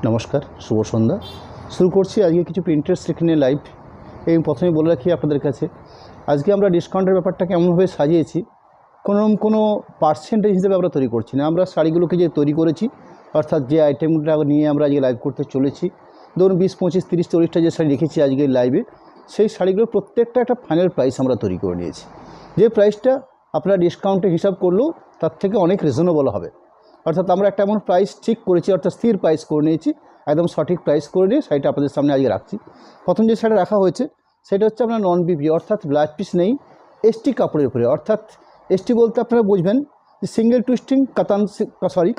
নমস্কার, শুভ সন্ধ্যা। শুরু করছি আজকে কিছু প্রিন্টেড সিল্ক নিয়ে লাইভ। এবং প্রথমে বলে রাখি আপনাদের কাছে, আজকে আমরা ডিসকাউন্টের ব্যাপারটাকে এমনভাবে সাজিয়েছি, কোনো পার্সেন্টেজ হিসেবে আমরা তৈরি করছি না। আমরা শাড়িগুলোকে যে তৈরি করেছি, অর্থাৎ যে আইটেমগুলো নিয়ে আমরা আজকে লাইভ করতে চলেছি, ধরুন 20, 25, 30, 40টা যে শাড়ি রেখেছি আজকের লাইভে, সেই শাড়িগুলোর প্রত্যেকটা একটা ফাইনাল প্রাইস আমরা তৈরি করে নিয়েছি। যে প্রাইসটা আপনারা ডিসকাউন্টে হিসাব করলেও তার থেকে অনেক রিজনেবল হবে। অর্থাৎ আমরা একটা এমন প্রাইস ঠিক করেছি, অর্থাৎ স্থির প্রাইস করে নিয়েছি, একদম সঠিক প্রাইস করে নিয়ে শাড়িটা আপনাদের সামনে আজকে রাখছি। প্রথম যে শাড়িটা রাখা হয়েছে সেটা হচ্ছে আপনার নন বিপি, অর্থাৎ ব্লাউজ পিস নেই, এসটি কাপড়ের উপরে। অর্থাৎ এসটি বলতে আপনারা বুঝবেন যে সিঙ্গেল টুইস্টিং কাতান,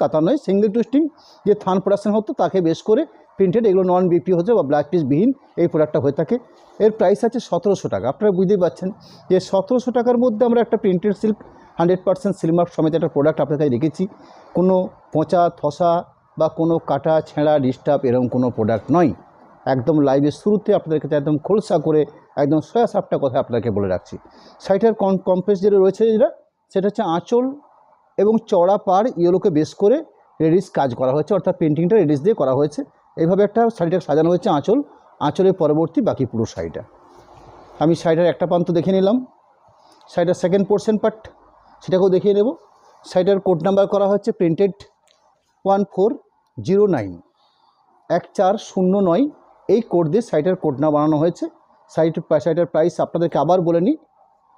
কাতান নয়, সিঙ্গেল টুইস্টিং যে থান প্রোডাকশন হতো তাকে বেশ করে প্রিন্টেড, এগুলো নন বিপি হচ্ছে বা ব্লাউজ পিস বিহীন এই প্রোডাক্টটা হয়ে থাকে। এর প্রাইস আছে 1700 টাকা। আপনারা বুঝতেই পারছেন যে 1700 টাকার মধ্যে আমরা একটা প্রিন্টেড সিল্ক 100% সিলমার্ক সমেত একটা প্রোডাক্ট আপনার কাছে রেখেছি। কোনো পচা থসা বা কোনো কাটা ছেঁড়া ডিস্টার্ব এরকম কোনো প্রোডাক্ট নয়। একদম লাইভের শুরুতে আপনাদের কাছে একদম খোলসা করে একদম 6-7টা কথা আপনাকে বলে রাখছি। শাড়িটার কমপ্লেক্স যেটা রয়েছে সেটা হচ্ছে আঁচল এবং চওড়া পাড় ইয়েলোকে বেস করে রেডিস কাজ করা হয়েছে, অর্থাৎ পেন্টিংটা রেডিস দিয়ে করা হয়েছে। এইভাবে একটা শাড়িটা সাজানো হয়েছে আঁচলের পরবর্তী বাকি পুরো শাড়িটা। আমি শাড়িটার একটা প্রান্ত দেখে নিলাম, শাড়িটার সেকেন্ড পোর্শন পার্ট সেটাকেও দেখিয়ে নেব। শাড়িটার কোড নাম্বার করা হচ্ছে প্রিন্টেড 1409 1409, এই কোড দিয়ে শাড়িটার কোড নাম্বার বানানো হয়েছে। শাড়িটার প্রাইস আপনাদেরকে আবার বলে নিই,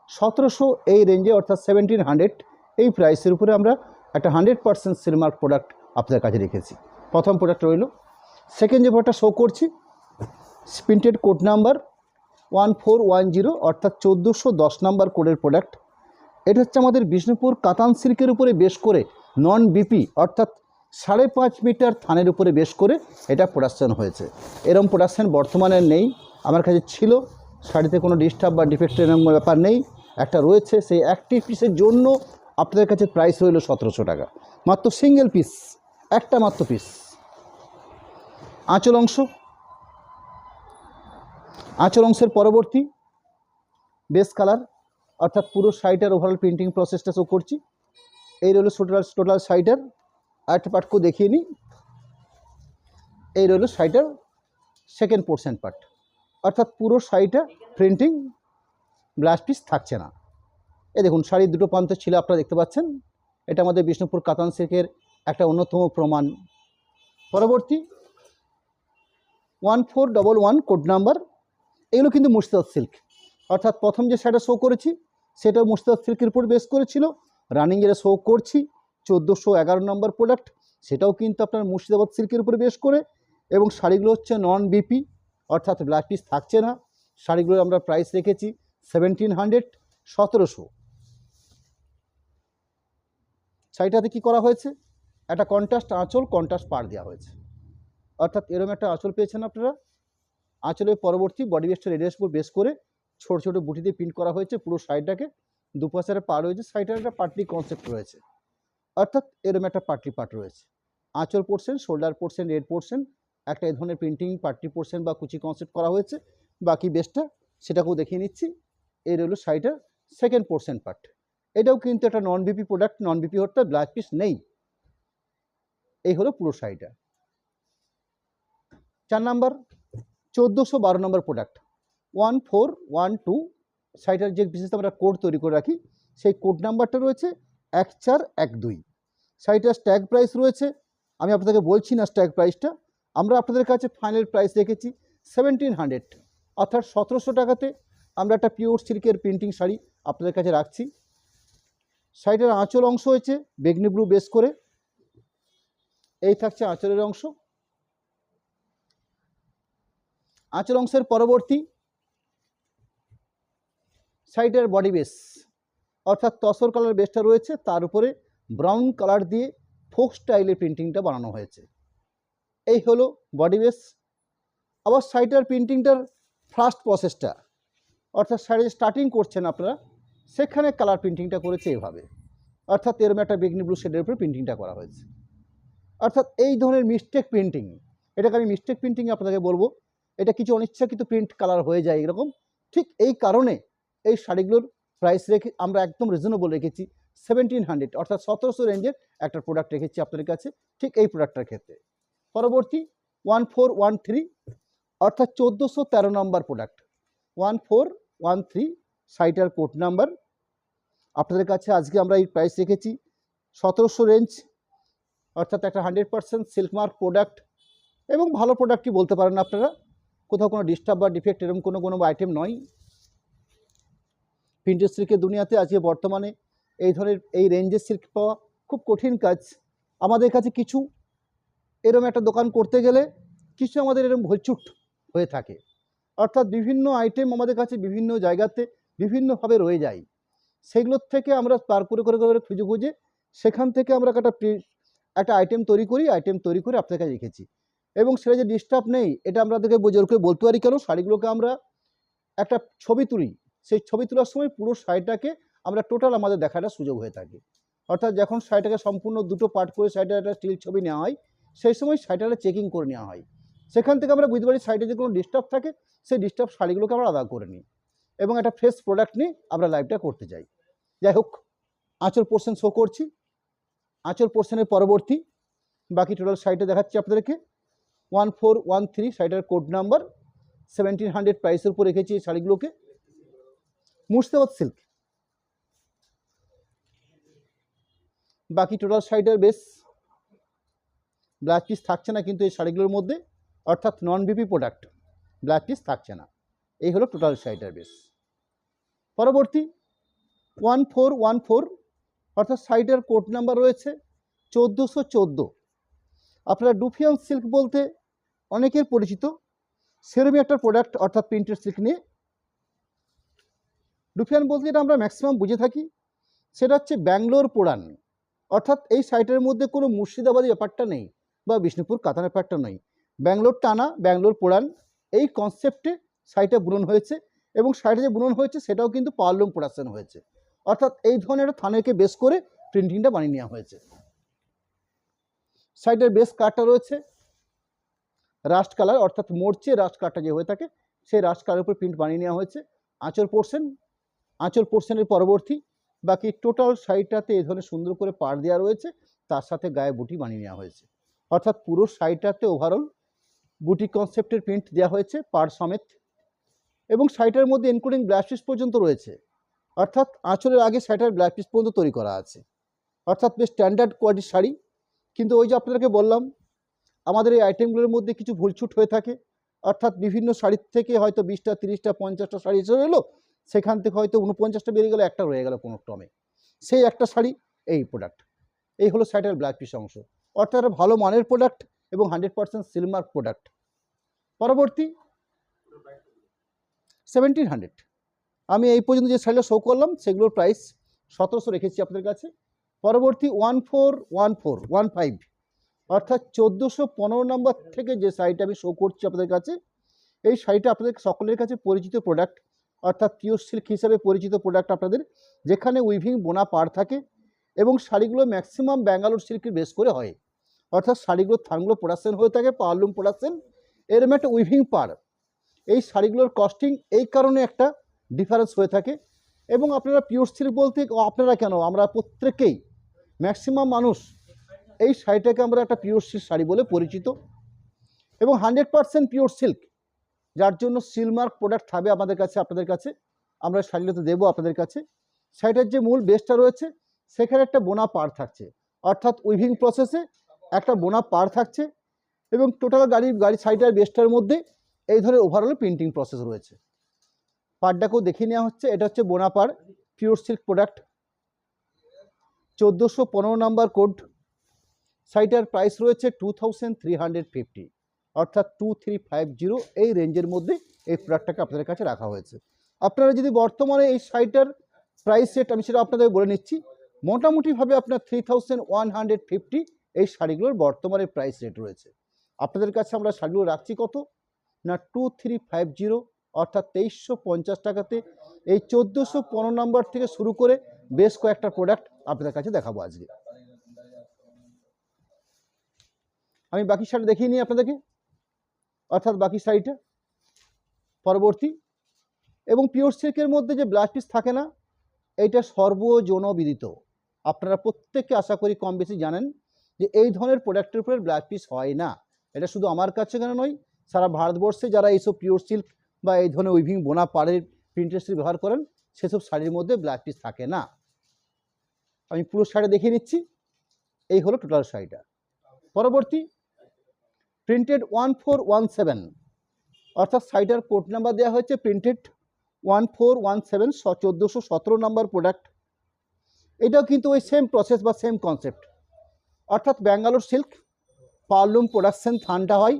1700 এই রেঞ্জে, অর্থাৎ 1700 এই প্রাইসের উপরে আমরা একটা 100% সিলমার্ক প্রোডাক্ট আপনাদের কাছে রেখেছি। প্রথম প্রোডাক্ট রইল। সেকেন্ড যে প্রোডাক্টটা শো করছি, প্রিন্টেড কোড নাম্বার 1410, অর্থাৎ 1410 নাম্বার কোডের প্রোডাক্ট। এটা হচ্ছে আমাদের বিষ্ণুপুর কাতান সিল্কের উপরে বেশ করে নন বিপি, অর্থাৎ 5.5 মিটার থানের উপরে বেশ করে এটা প্রোডাকশান হয়েছে। এরকম প্রোডাকশান বর্তমানে নেই, আমার কাছে ছিল। শাড়িতে কোনো ডিস্টার্ব বা ডিফেক্টের এরকম ব্যাপার নেই, একটা রয়েছে। সেই একটি পিসের জন্য আপনাদের কাছে প্রাইস রইল 1700 টাকা, মাত্র সিঙ্গেল পিস, একটা মাত্র পিস। আঁচল অংশের পরবর্তী বেস কালার, অর্থাৎ পুরো শাড়িটার ওভারঅল প্রিন্টিং প্রসেসটা শো করছি। এই রইল টোটাল শাড়িটার। আরেকটা পার্টকেও দেখিয়ে নিই, এই রইল শাড়িটার সেকেন্ড পোর্শন পার্ট, অর্থাৎ পুরো শাড়িটা প্রিন্টিং, ব্লাউজ পিস থাকছে না। এই দেখুন শাড়ির দুটো প্রান্ত ছিল, আপনারা দেখতে পাচ্ছেন। এটা আমাদের বিষ্ণুপুর কাতান সিল্কের একটা অন্যতম প্রমাণ। পরবর্তী 1411 কোড নাম্বার, এগুলো কিন্তু মুর্শিদাবাদ সিল্ক, অর্থাৎ প্রথম যে শাড়িটা শো করেছি সেটাও মুর্শিদাবাদ সিল্কের উপর বেস করেছিল। রানিং যেটা শো করছি 1411 নম্বর প্রোডাক্ট, সেটাও কিন্তু আপনার মুর্শিদাবাদ সিল্কের উপরে বেস করে। এবং শাড়িগুলো হচ্ছে নন বিপি, অর্থাৎ ব্লাউজ পিস থাকছে না। শাড়িগুলোর আমরা প্রাইস রেখেছি 1700, 1700। শাড়িটাতে কী করা হয়েছে, একটা কন্ট্রাস্ট আঁচল, কন্ট্রাস্ট পাড় দেওয়া হয়েছে, অর্থাৎ এরকম একটা আঁচল পেয়েছেন আপনারা। আঁচলের পরবর্তী বডি বেসটা রেডিয়াস উপর বেস করে ছোটো ছোটো বুটি দিয়ে প্রিন্ট করা হয়েছে পুরো শাড়িটাকে। দুপাশের পাড় রয়েছে, শাড়িটার একটা পাটলি কনসেপ্ট রয়েছে, অর্থাৎ এরকম একটা পাটলি পাট রয়েছে। আঁচল portion, shoulder portion, red portion একটা এই ধরনের প্রিন্টিং পাটলি পোর্শন বা কুচি কনসেপ্ট করা হয়েছে। বাকি বেসটা সেটাকেও দেখিয়ে নিচ্ছি। এই রইল শাড়িটার সেকেন্ড পোর্শন পার্ট। এটাও কিন্তু একটা নন বিপি প্রোডাক্ট, নন বিপি হতে ব্লাউজ পিস নেই। এই হলো পুরো শাড়িটা। 4 নাম্বার 1412 নম্বর প্রোডাক্ট 1412। শাড়িটার যে বিশেষ আমরা কোড তৈরি করে রাখি, সেই কোড নাম্বারটা রয়েছে 1412। শাড়িটার স্ট্যাগ প্রাইস রয়েছে, আমি আপনাদেরকে বলছি না স্ট্যাগ প্রাইসটা, আমরা আপনাদের কাছে ফাইনাল প্রাইস রেখেছি 1700, অর্থাৎ 1700 টাকাতে আমরা একটা পিওর সিল্কের প্রিন্টিং শাড়ি আপনাদের কাছে রাখছি। শাড়িটার আঁচল অংশ হয়েছে বেগনি ব্লু বেস করে, এই থাকছে আঁচলের অংশ। আঁচল অংশের পরবর্তী শাড়িটার বডি বেস, অর্থাৎ তসর কালার বেসটা রয়েছে, তার উপরে ব্রাউন কালার দিয়ে ফোক স্টাইলের প্রিন্টিংটা বানানো হয়েছে। এই হলো বডি বেস। আবার শাড়িটার প্রিন্টিংটার ফার্স্ট প্রসেসটা, অর্থাৎ শাড়ি স্টার্টিং করছেন আপনারা, সেখানে কালার প্রিন্টিংটা করেছে এভাবে, অর্থাৎ এরকম একটা বেগনি ব্লু শেডের উপরে প্রিন্টিংটা করা হয়েছে। অর্থাৎ এই ধরনের মিস্টেক প্রিন্টিং, এটাকে আমি মিস্টেক প্রিন্টিং আপনাকে বলবো। এটা কিছু অনিচ্ছাকৃত প্রিন্ট কালার হয়ে যায় এরকম। ঠিক এই কারণে এই শাড়িগুলোর প্রাইস রেখে আমরা একদম রিজনেবল রেখেছি 1700, অর্থাৎ 1700 রেঞ্জের একটা প্রোডাক্ট রেখেছি আপনাদের কাছে ঠিক এই প্রোডাক্টটার ক্ষেত্রে। পরবর্তী 1413 অর্থাৎ 1413 নম্বর প্রোডাক্ট 1413 শাড়িটার কোড নাম্বার। আপনাদের কাছে আজকে আমরা এই প্রাইস রেখেছি 1700 রেঞ্জ, অর্থাৎ একটা 100% সিল্ক মার্ক প্রোডাক্ট এবং ভালো প্রোডাক্টই বলতে পারেন আপনারা, কোথাও কোনো ডিস্টার্ব বা ডিফেক্ট এরকম কোনো আইটেম নয়। প্রিন্টেড সিল্কের দুনিয়াতে আজকে বর্তমানে এই ধরনের এই রেঞ্জের সিল্ক পাওয়া খুব কঠিন কাজ। আমাদের কাছে কিছু এরকম একটা দোকান করতে গেলে কিছু আমাদের এরকম ভুলচুট হয়ে থাকে, অর্থাৎ বিভিন্ন আইটেম আমাদের কাছে বিভিন্ন জায়গাতে বিভিন্নভাবে রয়ে যায়, সেগুলোর থেকে আমরা পার করে খুঁজে খুঁজে সেখান থেকে আমরা একটা আইটেম তৈরি করে আপনার কাছে রেখেছি। এবং সেটা যে ডিস্টার্ব নেই এটা আমাদেরকে জোর করে বলতে পারি কেন, শাড়িগুলোকে আমরা একটা ছবি তুলি, সেই ছবি তোলার সময় পুরো শাড়িটাকে আমরা টোটাল আমাদের দেখাটা সুযোগ হয়ে থাকে। অর্থাৎ যখন শাড়িটাকে সম্পূর্ণ দুটো পার্ট করে শাড়িটার একটা স্টিল ছবি নেওয়া হয়, সেই সময় শাড়িটাকে চেকিং করে নেওয়া হয়, সেখান থেকে আমরা বুঝতে পারি শাড়িতে যে কোনো ডিস্টার্ব থাকে সেই ডিস্টার্ব শাড়িগুলোকে আমরা আলাদা করে নিই এবং একটা ফ্রেশ প্রোডাক্ট নিয়ে আমরা লাইভটা করতে যাই। যাই হোক, আঁচল পোর্শন শো করছি, আঁচল পোর্শনের পরবর্তী বাকি টোটাল শাড়িটা দেখাচ্ছি আপনাদেরকে। 1413 শাড়িটার কোড নাম্বার, 1700 প্রাইসের উপর রেখেছি এই শাড়িগুলোকে। মুর্শিদাবাদ সিল্ক, বাকি টোটাল শাড়িটার বেশ ব্লাউজ পিস থাকছে না কিন্তু এই শাড়িগুলোর মধ্যে, অর্থাৎ নন বিপি প্রোডাক্ট, ব্লাউজ পিস থাকছে না। এই হলো টোটাল শাড়িটার বেশ। পরবর্তী 1414 অর্থাৎ শাড়িটার কোড নাম্বার রয়েছে 1414। আপনারা ডুফিয়ান সিল্ক বলতে অনেকের পরিচিত, সেরকমই একটা প্রোডাক্ট, অর্থাৎ প্রিন্টেড সিল্ক নিয়ে। ডুফিয়ান বলতে যেটা আমরা ম্যাক্সিমাম বুঝে থাকি সেটা হচ্ছে ব্যাঙ্গালোর পোড়ান, অর্থাৎ এই শাড়িটার মধ্যে কোনো মুর্শিদাবাদী ব্যাপারটা নেই বা বিষ্ণুপুর কাতানের ব্যাপারটা নেই, ব্যাঙ্গালোর টানা ব্যাঙ্গালোর পোড়ান এই কনসেপ্টে শাড়িটা বুনন হয়েছে। এবং শাড়িটা যে বুনন হয়েছে সেটাও কিন্তু পাওয়ারলুম প্রোডাকশন হয়েছে, অর্থাৎ এই ধরনের একটা থানেকে বেস করে প্রিন্টিংটা বানিয়ে নেওয়া হয়েছে। শাড়িটার বেস কালারটা রয়েছে রাস্ট কালার, অর্থাৎ মোর্চে রাস্ট কালারটা যে হয়ে থাকে সেই রাস্ট কালারের উপর প্রিন্ট বানিয়ে নেওয়া হয়েছে। আঁচল পোর্শনের পরবর্তী বাকি টোটাল শাড়িটাতে এই ধরনের সুন্দর করে পাড় দেওয়া রয়েছে, তার সাথে গায়ে বুটি বানিয়ে নেওয়া হয়েছে, অর্থাৎ পুরো শাড়িটাতে ওভারঅল বুটি কনসেপ্টের প্রিন্ট দেওয়া হয়েছে পাড় সমেত। এবং শাড়িটার মধ্যে ইনক্লুডিং ব্লাউজ পিস পর্যন্ত রয়েছে, অর্থাৎ আঁচলের আগে শাড়িটার ব্লাউজ পিস পর্যন্ত তৈরি করা আছে, অর্থাৎ বেশ স্ট্যান্ডার্ড কোয়ালিটির শাড়ি। কিন্তু ওই যে আপনাদেরকে বললাম আমাদের এই আইটেমগুলোর মধ্যে কিছু ভুলছুট হয়ে থাকে, অর্থাৎ বিভিন্ন শাড়ির থেকে হয়তো 20টা 30টা 50টা শাড়ি এসে এলো, সেখান থেকে হয়তো 49টা বেরিয়ে গেলো, একটা রয়ে গেল কোনো ক্রমে, সেই একটা শাড়ি এই প্রোডাক্ট। এই হলো শাড়িটার ব্লাউজ পিস অংশ, অর্থাৎ ভালো মানের প্রোডাক্ট এবং 100% সিলমার্ক প্রোডাক্ট। পরবর্তী 1700, আমি এই পর্যন্ত যে শাড়িটা শো করলাম সেগুলোর প্রাইস 1700 রেখেছি আপনাদের কাছে। পরবর্তী 1415 অর্থাৎ 1415 নম্বর থেকে যে শাড়িটা আমি শো করছি আপনাদের কাছে, এই শাড়িটা আপনাদের সকলের কাছে পরিচিত প্রোডাক্ট, অর্থাৎ পিওর সিল্ক হিসাবে পরিচিত প্রোডাক্ট আপনাদের, যেখানে উইভিং বোনা পাড় থাকে এবং শাড়িগুলো ম্যাক্সিমাম ব্যাঙ্গালোর সিল্কের বেস করে হয়, অর্থাৎ শাড়িগুলোর থানগুলো প্রোডাকশন হয়ে থাকে পাওয়ারলুম প্রোডাকশন, এরম একটা উইভিং পাড়। এই শাড়িগুলোর কস্টিং এই কারণে একটা ডিফারেন্স হয়ে থাকে। এবং আপনারা পিওর সিল্ক বলতে আপনারা কেন, আমরা প্রত্যেকেই ম্যাক্সিমাম মানুষ এই শাড়িটাকে আমরা একটা পিওর সিল্ক শাড়ি বলে পরিচিত এবং 100% পিওর সিল্ক, যার জন্য সিলমার্ক প্রোডাক্ট থাকবে আমাদের কাছে, আপনাদের কাছে আমরা শাড়িগুলোতে দেবো আপনাদের কাছে। শাড়িটার যে মূল বেসটা রয়েছে সেখানে একটা বোনা পাড় থাকছে, অর্থাৎ উইভিং প্রসেসে একটা বোনা পাড় থাকছে এবং টোটাল গাড়ি শাড়িটার বেসটার মধ্যে এই ধরনের ওভারঅল প্রিন্টিং প্রসেস রয়েছে। পাড়টাকেও দেখিয়ে নেওয়া হচ্ছে, এটা হচ্ছে বোনা পাড় pure silk product, 1415 number code. শাড়িটার প্রাইস রয়েছে 2350, অর্থাৎ 2350 এই রেঞ্জের মধ্যে এই প্রোডাক্টটাকে আপনাদের কাছে রাখা হয়েছে। আপনারা যদি বর্তমানে এই শাড়িটার প্রাইস রেট আমি সেটা আপনাদের বলে নিচ্ছি, মোটামুটিভাবে আপনার 3150 এই শাড়িগুলোর বর্তমানে প্রাইস রেট রয়েছে। আপনাদের কাছে আমরা শাড়িগুলো রাখছি কত না 2350, অর্থাৎ 2350 টাকাতে এই 1415 নাম্বার থেকে শুরু করে বেশ কয়েকটা প্রোডাক্ট আপনাদের কাছে দেখাবো আজকে। আমি বাকি শাড়ি দেখিয়ে নিই আপনাদেরকে, অর্থাৎ বাকি শাড়িটা পরবর্তী। এবং পিওর সিল্কের মধ্যে যে ব্লাউজ পিস থাকে না, এইটা সর্বজনবিদিত, আপনারা প্রত্যেককে আশা করি কম বেশি জানেন যে এই ধরনের প্রোডাক্টের উপরে ব্লাউজ পিস হয় না, এটা শুধু আমার কাছে কেন নয়, সারা ভারতবর্ষে যারা এইসব পিওর সিল্ক বা এই ধরনের উইভিং বোনা পাড়ের প্রিন্টেড সিল্ক ব্যবহার করেন সেসব শাড়ির মধ্যে ব্ল্যাক পিস থাকে না। আমি পুরো শাড়ি দেখিয়ে নিচ্ছি। এই হলো টোটাল শাড়িটা। পরবর্তী প্রিন্টেড 1417, অর্থাৎ শাড়িটার কোড নাম্বার দেওয়া হয়েছে প্রিন্টেড 1417, 1417 নাম্বার প্রোডাক্ট। এটাও কিন্তু ওই সেম প্রসেস বা সেম কনসেপ্ট, অর্থাৎ ব্যাঙ্গালোর সিল্ক পাওয়ারলুম প্রোডাকশন থানটা হয়।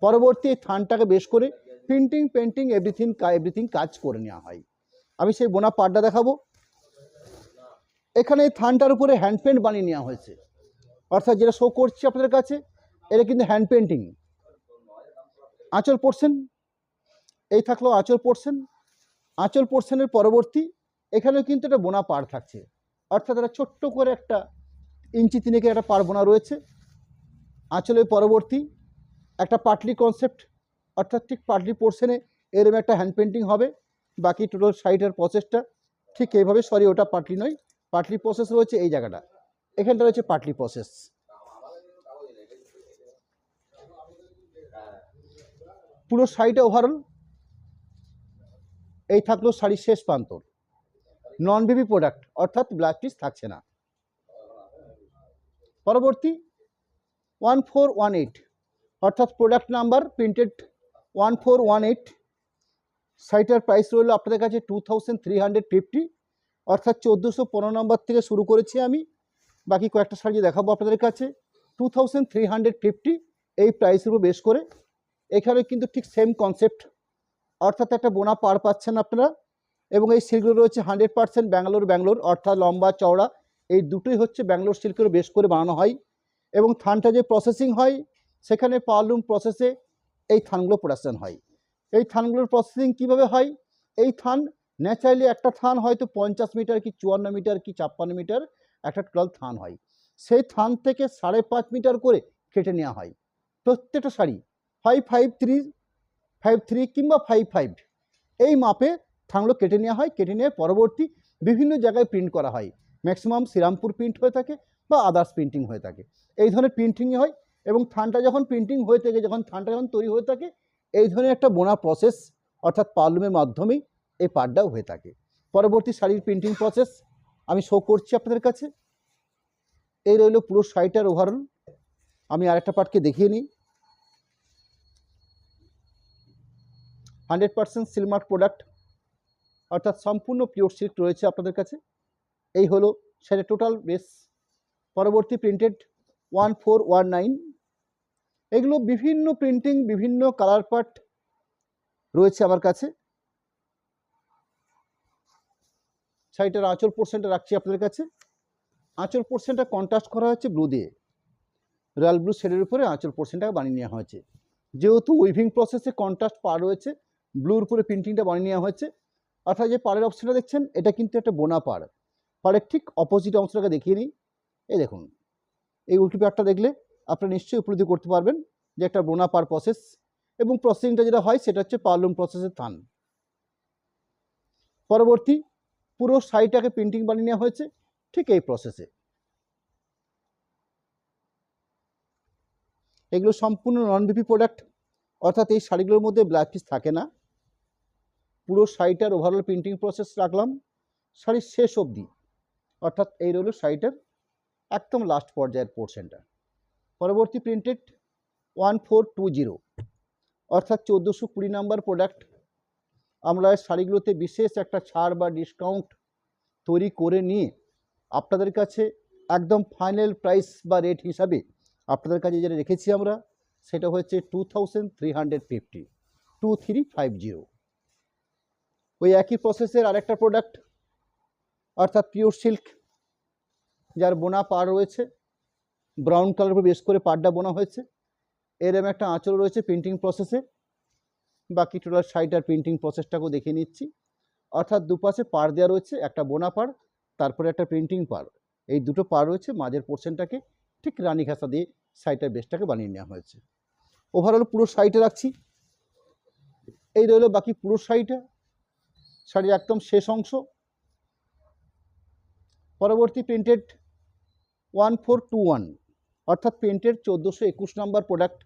পরবর্তী এই থানটাকে বেশ করে প্রিন্টিং পেন্টিং এভরিথিং কাজ করে নেওয়া হয়। আমি সেই বোনা পাড়টা দেখাবো। এখানে এই থানটার উপরে হ্যান্ড পেন্ট বানিয়ে নেওয়া হয়েছে, অর্থাৎ যেটা শো করছি আপনাদের কাছে এটা কিন্তু হ্যান্ড পেন্টিং। আঁচল পোর্শন, এই থাকলো আঁচল পোর্শন। আঁচল পোর্শনের পরবর্তী এখানেও কিন্তু একটা বোনা পাড় থাকছে, অর্থাৎ একটা ছোট্ট করে একটা ইঞ্চি তিনেকের একটা পাড় বোনা রয়েছে। আঁচলের পরবর্তী একটা পাটলি কনসেপ্ট, অর্থাৎ ঠিক পাটলি পোর্শনে এরকম একটা হ্যান্ড পেন্টিং হবে। বাকি টোটাল শাড়িটার প্রসেসটা ঠিক এইভাবে, সরি ওটা পাটলি নয়, পাটলি প্রসেস রয়েছে এই জায়গাটা, এখানটা রয়েছে পাটলি প্রসেস। পুরো শাড়িটা ওভারঅল এই থাকলো শাড়ির শেষ প্রান্ত। নন বেবি প্রোডাক্ট, অর্থাৎ ব্ল্যাক পিস থাকছে না। পরবর্তী 1418, অর্থাৎ প্রোডাক্ট নাম্বার প্রিন্টেড 1418। শাড়িটার প্রাইস রইল আপনাদের কাছে 2350, অর্থাৎ 1415 নম্বর থেকে শুরু করেছি আমি। বাকি কয়েকটা শাড়ি দেখাবো আপনাদের কাছে। 2350 এই প্রাইসের উপর বেশ করে এখানে কিন্তু ঠিক সেম কনসেপ্ট, অর্থাৎ একটা বোনা পাড় পাচ্ছেন আপনারা। এবং এই সিল্কগুলো রয়েছে 100% ব্যাঙ্গালোর, অর্থাৎ লম্বা চওড়া এই দুটোই হচ্ছে ব্যাঙ্গালোর সিল্কের বেশ করে বানানো হয়। এবং থানটা যে প্রসেসিং হয় সেখানে পাওয়ারলুম প্রসেসে এই থানগুলো প্রোডাকশন হয়। এই থানগুলোর প্রসেসিং কিভাবে হয়, এই থান ন্যাচারালি একটা থান হয়তো 50 মিটার কি 54 মিটার কি 56 মিটার একটা টোটাল থান হয়। সেই থান থেকে 5.5 মিটার করে কেটে নেওয়া হয়। প্রত্যেকটা শাড়ি 553, 53 কিংবা 55 এই মাপে থানগুলো কেটে নেওয়া হয়। কেটে নিয়ে পরবর্তী বিভিন্ন জায়গায় প্রিন্ট করা হয়। ম্যাক্সিমাম শ্রীরামপুর প্রিন্ট হয়ে থাকে বা আদার্স প্রিন্টিং হয়ে থাকে, এই ধরনের প্রিন্টিংই হয়। এবং থানটা যখন প্রিন্টিং হয়ে থাকে, থানটা যখন তৈরি হয়ে থাকে, এই ধরনের একটা বোনা প্রসেস, অর্থাৎ পাওয়ারলুমের মাধ্যমেই এই পাড়টাও হয়ে থাকে। পরবর্তী শাড়ির প্রিন্টিং প্রসেস আমি শো করছি আপনাদের কাছে। এই রইল পুরো শাড়িটার ওভারঅল। আমি আরেকটা পার্টকে দেখিয়ে নিই। 100% সিলমার্ক প্রোডাক্ট, অর্থাৎ সম্পূর্ণ পিওর সিল্ক রয়েছে আপনাদের কাছে। এই হলো সেটা টোটাল বেস। পরবর্তী প্রিন্টেড 1419, এগুলো বিভিন্ন প্রিন্টিং বিভিন্ন কালার পার্ট রয়েছে আমার কাছে। শাড়িটার আঁচল পোর্শনটা রাখছি আপনাদের কাছে। আঁচল পোর্শনটা কন্ট্রাস্ট করা হয়েছে ব্লু দিয়ে, রয়্যাল ব্লু শেডের উপরে আঁচল পোর্শনটাকে বানিয়ে নেওয়া হয়েছে। যেহেতু উইভিং প্রসেসে কন্ট্রাস্ট পাড় রয়েছে, ব্লুর উপরে প্রিন্টিংটা বানিয়ে নেওয়া হয়েছে। অর্থাৎ যে পাড়ের অপশনটা দেখছেন এটা কিন্তু একটা বোনা পাড়। পাড়ের ঠিক অপোজিট অংশটাকে দেখিয়ে নিই। এই দেখুন, এই উল্টো পাড়টা দেখলে আপনারা নিশ্চয়ই উপলব্ধি করতে পারবেন যে একটা বোনা পাড় প্রসেস। এবং প্রসেসিংটা যেটা হয় সেটা হচ্ছে পাওয়ারলুম প্রসেসের থান। পরবর্তী পুরো শাড়িটাকে প্রিন্টিং বানিয়ে নেওয়া হয়েছে ঠিক এই প্রসেসে। এগুলো সম্পূর্ণ নন বিপি প্রোডাক্ট, অর্থাৎ এই শাড়িগুলোর মধ্যে ব্ল্যাক পিস থাকে না। পুরো শাড়িটার ওভারঅল প্রিন্টিং প্রসেস রাখলাম শাড়ির শেষ অবধি, অর্থাৎ এই রইল শাড়িটার একদম লাস্ট পর্যায়ের পোর্শনটা। পরবর্তী প্রিন্টেড 1420, অর্থাৎ 1420 নাম্বার প্রোডাক্ট। আমরা শাড়িগুলোতে বিশেষ একটা ছাড় বা ডিসকাউন্ট তৈরি করে নিয়ে আপনাদের কাছে একদম ফাইনাল প্রাইস বা রেট হিসাবে আপনাদের কাছে যেটা রেখেছি আমরা সেটা হচ্ছে 2350, 2350। ওই একই প্রসেসের আরেকটা প্রোডাক্ট, অর্থাৎ পিওর সিল্ক, যার বোনা পাড় রয়েছে ব্রাউন কালার উপর বেশ করে পাড়টা বোনা হয়েছে। এরম একটা আঁচল রয়েছে প্রিন্টিং প্রসেসে। বাকি টোটাল শাড়িটার প্রিন্টিং প্রসেসটাকেও দেখিয়ে নিচ্ছি। অর্থাৎ দুপাশে পাড় দেওয়া রয়েছে, একটা বোনা পাড় তারপরে একটা প্রিন্টিং পাড়, এই দুটো পাড় রয়েছে। মাঝের পোর্শনটাকে ঠিক রানী ঘাসা দিয়ে শাড়িটার বেসটাকে বানিয়ে নেওয়া হয়েছে। ওভারঅল পুরো শাড়িটা রাখছি। এই রইল বাকি পুরো শাড়িটা, শাড়ির একদম শেষ অংশ। পরবর্তী প্রিন্টেড 1421, অর্থাৎ প্রিন্টেড 1421 নাম্বার প্রোডাক্ট।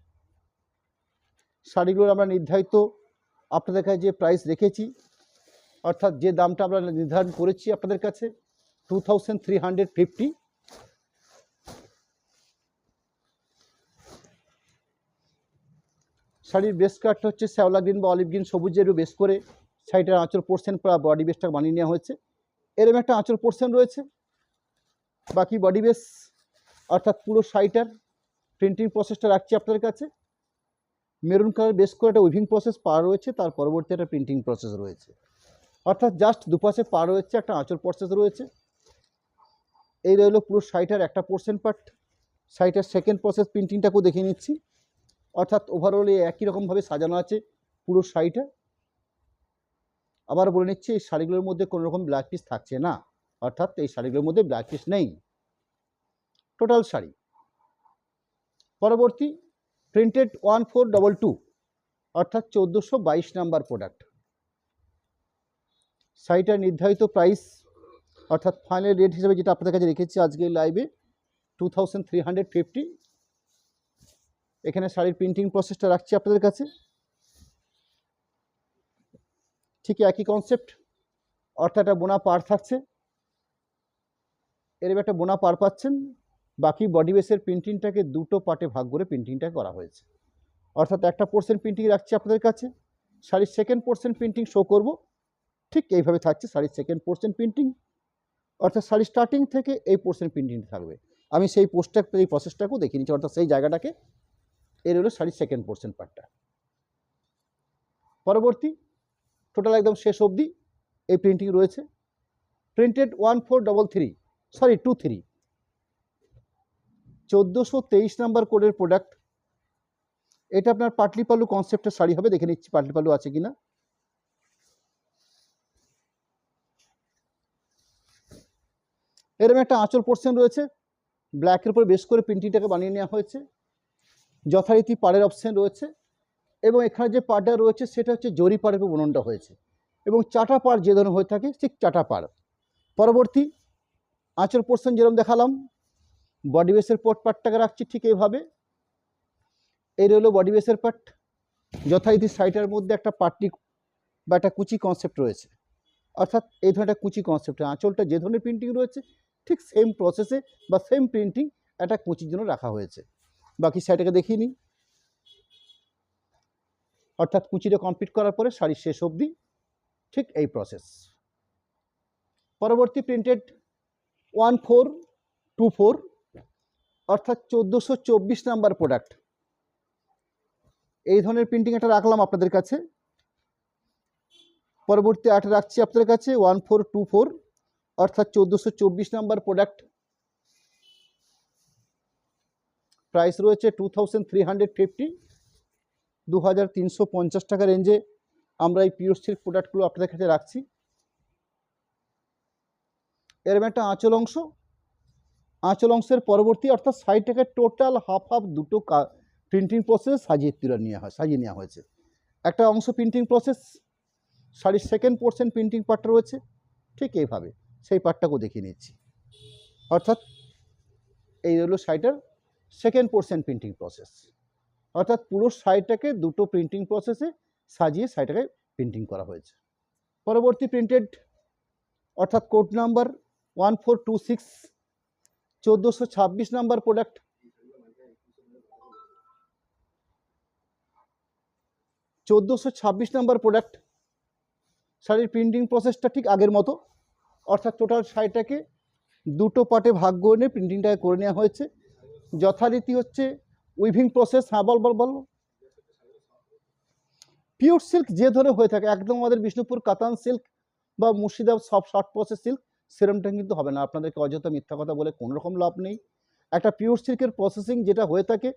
শাড়িগুলোর আমরা নির্ধারিত আপনাদের কাছে যে প্রাইস রেখেছি, অর্থাৎ যে দামটা আমরা নির্ধারণ করেছি আপনাদের কাছে 2350। শাড়ির বেস কাটটা হচ্ছে শ্যাওলা গ্রিন বা অলিভ গ্রিন সবুজের বেস করে শাড়িটার আঁচল পোর্শন বডি বেসটা বানিয়ে নেওয়া হয়েছে। এরকম একটা আঁচল পোর্শন রয়েছে, বাকি বডি বেস অর্থাৎ পুরো শাড়িটার প্রিন্টিং প্রসেসটা রাখছি আপনাদের কাছে। মেরুন কালার বেস করে একটা উইভিং প্রসেস পার রয়েছে, তার পরবর্তী একটা প্রিন্টিং প্রসেস রয়েছে, অর্থাৎ জাস্ট দুপাশে পার রয়েছে, একটা আঁচল প্রসেস রয়েছে। এই রইল পুরো শাড়িটার একটা পোর্শন পার্ট। শাড়িটার সেকেন্ড প্রসেস প্রিন্টিংটাকেও দেখে নিচ্ছি, অর্থাৎ ওভারঅল একই রকমভাবে সাজানো আছে পুরো শাড়িটা। আবার বলে নিচ্ছি, এই শাড়িগুলোর মধ্যে কোনো রকম ব্ল্যাক পিস থাকছে না, অর্থাৎ এই শাড়িগুলোর মধ্যে ব্ল্যাক পিস নেই, টোটাল শাড়ি। পরবর্তী প্রিন্টেড 1422, অর্থাৎ 1422 নাম্বার প্রোডাক্ট। শাড়িটার নির্ধারিত প্রাইস অর্থাৎ ফাইনাল রেট হিসেবে যেটা আপনাদের কাছে রেখেছি আজকে লাইভে 2350। এখানে শাড়ির প্রিন্টিং প্রসেসটা রাখছি আপনাদের কাছে। ঠিক একই কনসেপ্ট, অর্থাৎ একটা বোনা পার থাকছে, এরকম একটা বোনা পার পাচ্ছেন। বাকি বডি বেসের প্রিন্টিংটাকে দুটো পার্টে ভাগ করে প্রিন্টিংটা করা হয়েছে, অর্থাৎ একটা পোর্শন প্রিন্টিং রাখছি আপনাদের কাছে। শাড়ির সেকেন্ড পোর্শন প্রিন্টিং শো করব, ঠিক এইভাবে থাকছে শাড়ির সেকেন্ড পোর্শন প্রিন্টিং, অর্থাৎ শাড়ির স্টার্টিং থেকে এই পোর্শন প্রিন্টিংটা থাকবে। আমি সেই এই প্রসেসটাকেও দেখিয়ে নিচ্ছি, অর্থাৎ সেই জায়গাটাকে। এর হলো শাড়ির সেকেন্ড পোর্শন পার্টটা। পরবর্তী টোটাল একদম শেষ অবধি এই প্রিন্টিং রয়েছে। প্রিন্টেড 1433 23 1423 নাম্বার কোডের প্রোডাক্ট। এটা আপনার পাটলি পাল্লু কনসেপ্টের শাড়ি হবে, দেখে নিচ্ছি পাটলি পাল্লু আছে কিনা। এরকম একটা আঁচল পোর্শন রয়েছে, ব্ল্যাকের উপর বেস করে প্রিন্টিংটাকে বানিয়ে নেওয়া হয়েছে। যথারীতি পাড়ের অপশন রয়েছে, এবং এখানে যে পাড়টা রয়েছে সেটা হচ্ছে জরি পাড়ের উপর বুননটা হয়েছে, এবং চাটা পাড় যে ধরনের হয়ে থাকে ঠিক চাটা পাড়। পরবর্তী আঁচল পোর্শন যেরকম দেখালাম, বডি বেসের পার্টটাকে রাখছি ঠিক এইভাবে। এই রইল বডি বেসের পার্ট। যথারীতি শাড়িটার মধ্যে একটা পাটলি বা একটা কুচি কনসেপ্ট রয়েছে, অর্থাৎ এই ধরনের একটা কুচি কনসেপ্টে আঁচলটা যে ধরনের প্রিন্টিং রয়েছে ঠিক সেম প্রসেসে বা সেম প্রিন্টিং একটা কুচির জন্য রাখা হয়েছে। বাকি শাড়িটাকে দেখিয়ে নিই, অর্থাৎ কুচিটা কমপ্লিট করার পরে শাড়ির শেষ অবধি ঠিক এই প্রসেস। পরবর্তী প্রিন্টেড 1424, অর্থাৎ 1424 নাম্বার প্রোডাক্ট। এই ধরনের প্রিন্টিং একটা রাখলাম আপনাদের কাছে। পরবর্তী আটা রাখছি আপনাদের কাছে 1424, অর্থাৎ 1424 নাম্বার প্রোডাক্ট। প্রাইস রয়েছে 2350, 2350 টাকা রেঞ্জে আমরা এই পিওর সিল্ক প্রোডাক্টগুলো আপনাদের কাছে রাখছি। এরকম একটা আঁচল অংশ, আঁচল অংশের পরবর্তী অর্থাৎ সাইডটাকে টোটাল হাফ দুটো প্রিন্টিং প্রসেস সাজিয়ে নেওয়া হয়েছে। একটা অংশ প্রিন্টিং প্রসেস, শাড়ির সেকেন্ড পোর্শন প্রিন্টিং পার্টটা রয়েছে ঠিক এইভাবে, সেই পার্টটাকেও দেখিয়ে নিচ্ছি। অর্থাৎ এই হলো শাড়িটার সেকেন্ড পোর্শন প্রিন্টিং প্রসেস, অর্থাৎ পুরো শাড়িটাকে দুটো প্রিন্টিং প্রসেসে সাজিয়ে শাড়িটাকে প্রিন্টিং করা হয়েছে। পরবর্তী প্রিন্টেড অর্থাৎ code number 1426, 1426 number product. Number product. শাড়ির প্রিন্টিং প্রসেসটা ঠিক আগের মতো, অর্থাৎ টোটাল শাড়িটাকে দুটো পার্টে ভাগ করে প্রিন্টিংটাকে করে নেওয়া হয়েছে। যথারীতি হচ্ছে উইভিং প্রসেস। হ্যাঁ বল। পিওর সিল্ক যে ধরনের হয়ে থাকে একদম আমাদের বিষ্ণুপুর কাতান সিল্ক বা মুর্শিদাবাদ সব শর্ট প্রসেস সিল্ক সেরমটা কিন্তু হবে না। আপনাদেরকে অযথা মিথ্যা কথা বলে কোনো রকম লাভ নেই। একটা পিওর সিল্কের প্রসেসিং যেটা হয়ে থাকে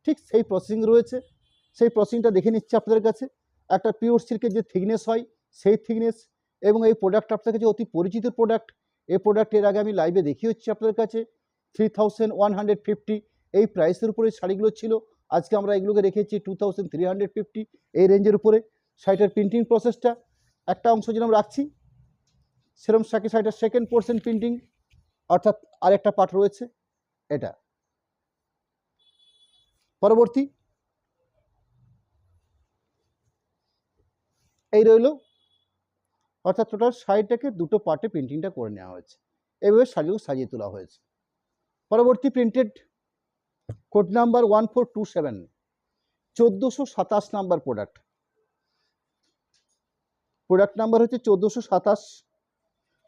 ঠিক সেই প্রসেসিং রয়েছে, সেই প্রসেসিংটা দেখে নিচ্ছি আপনাদের কাছে। একটা পিওর সিল্কের যে থিকনেস হয় সেই থিকনেস, এবং এই প্রোডাক্ট আপনার কাছে অতি পরিচিত প্রোডাক্ট। এই প্রোডাক্ট এর আগে আমি লাইভে দেখিয়ে হচ্ছি আপনাদের কাছে 3150, এই প্রাইসের উপরে শাড়িগুলো ছিল। আজকে আমরা এগুলোকে রেখেছি 2350 এই রেঞ্জের উপরে। শাড়িটার প্রিন্টিং প্রসেসটা একটা অংশ যেরকম রাখছি সেরকম শাড়িটার সেকেন্ড পোর্শন প্রিন্টিং, অর্থাৎ আরেকটা পার্ট রয়েছে এটা। পরবর্তী এই রইল, অর্থাৎ টোটাল শাড়িটাকে দুটো পার্টে প্রিন্টিংটা করে নেওয়া হয়েছে। এইভাবে শাড়িগুলো সাজিয়ে তোলা হয়েছে। পরবর্তী printed code number 1427, 1427 number product. Product number হচ্ছে 1427।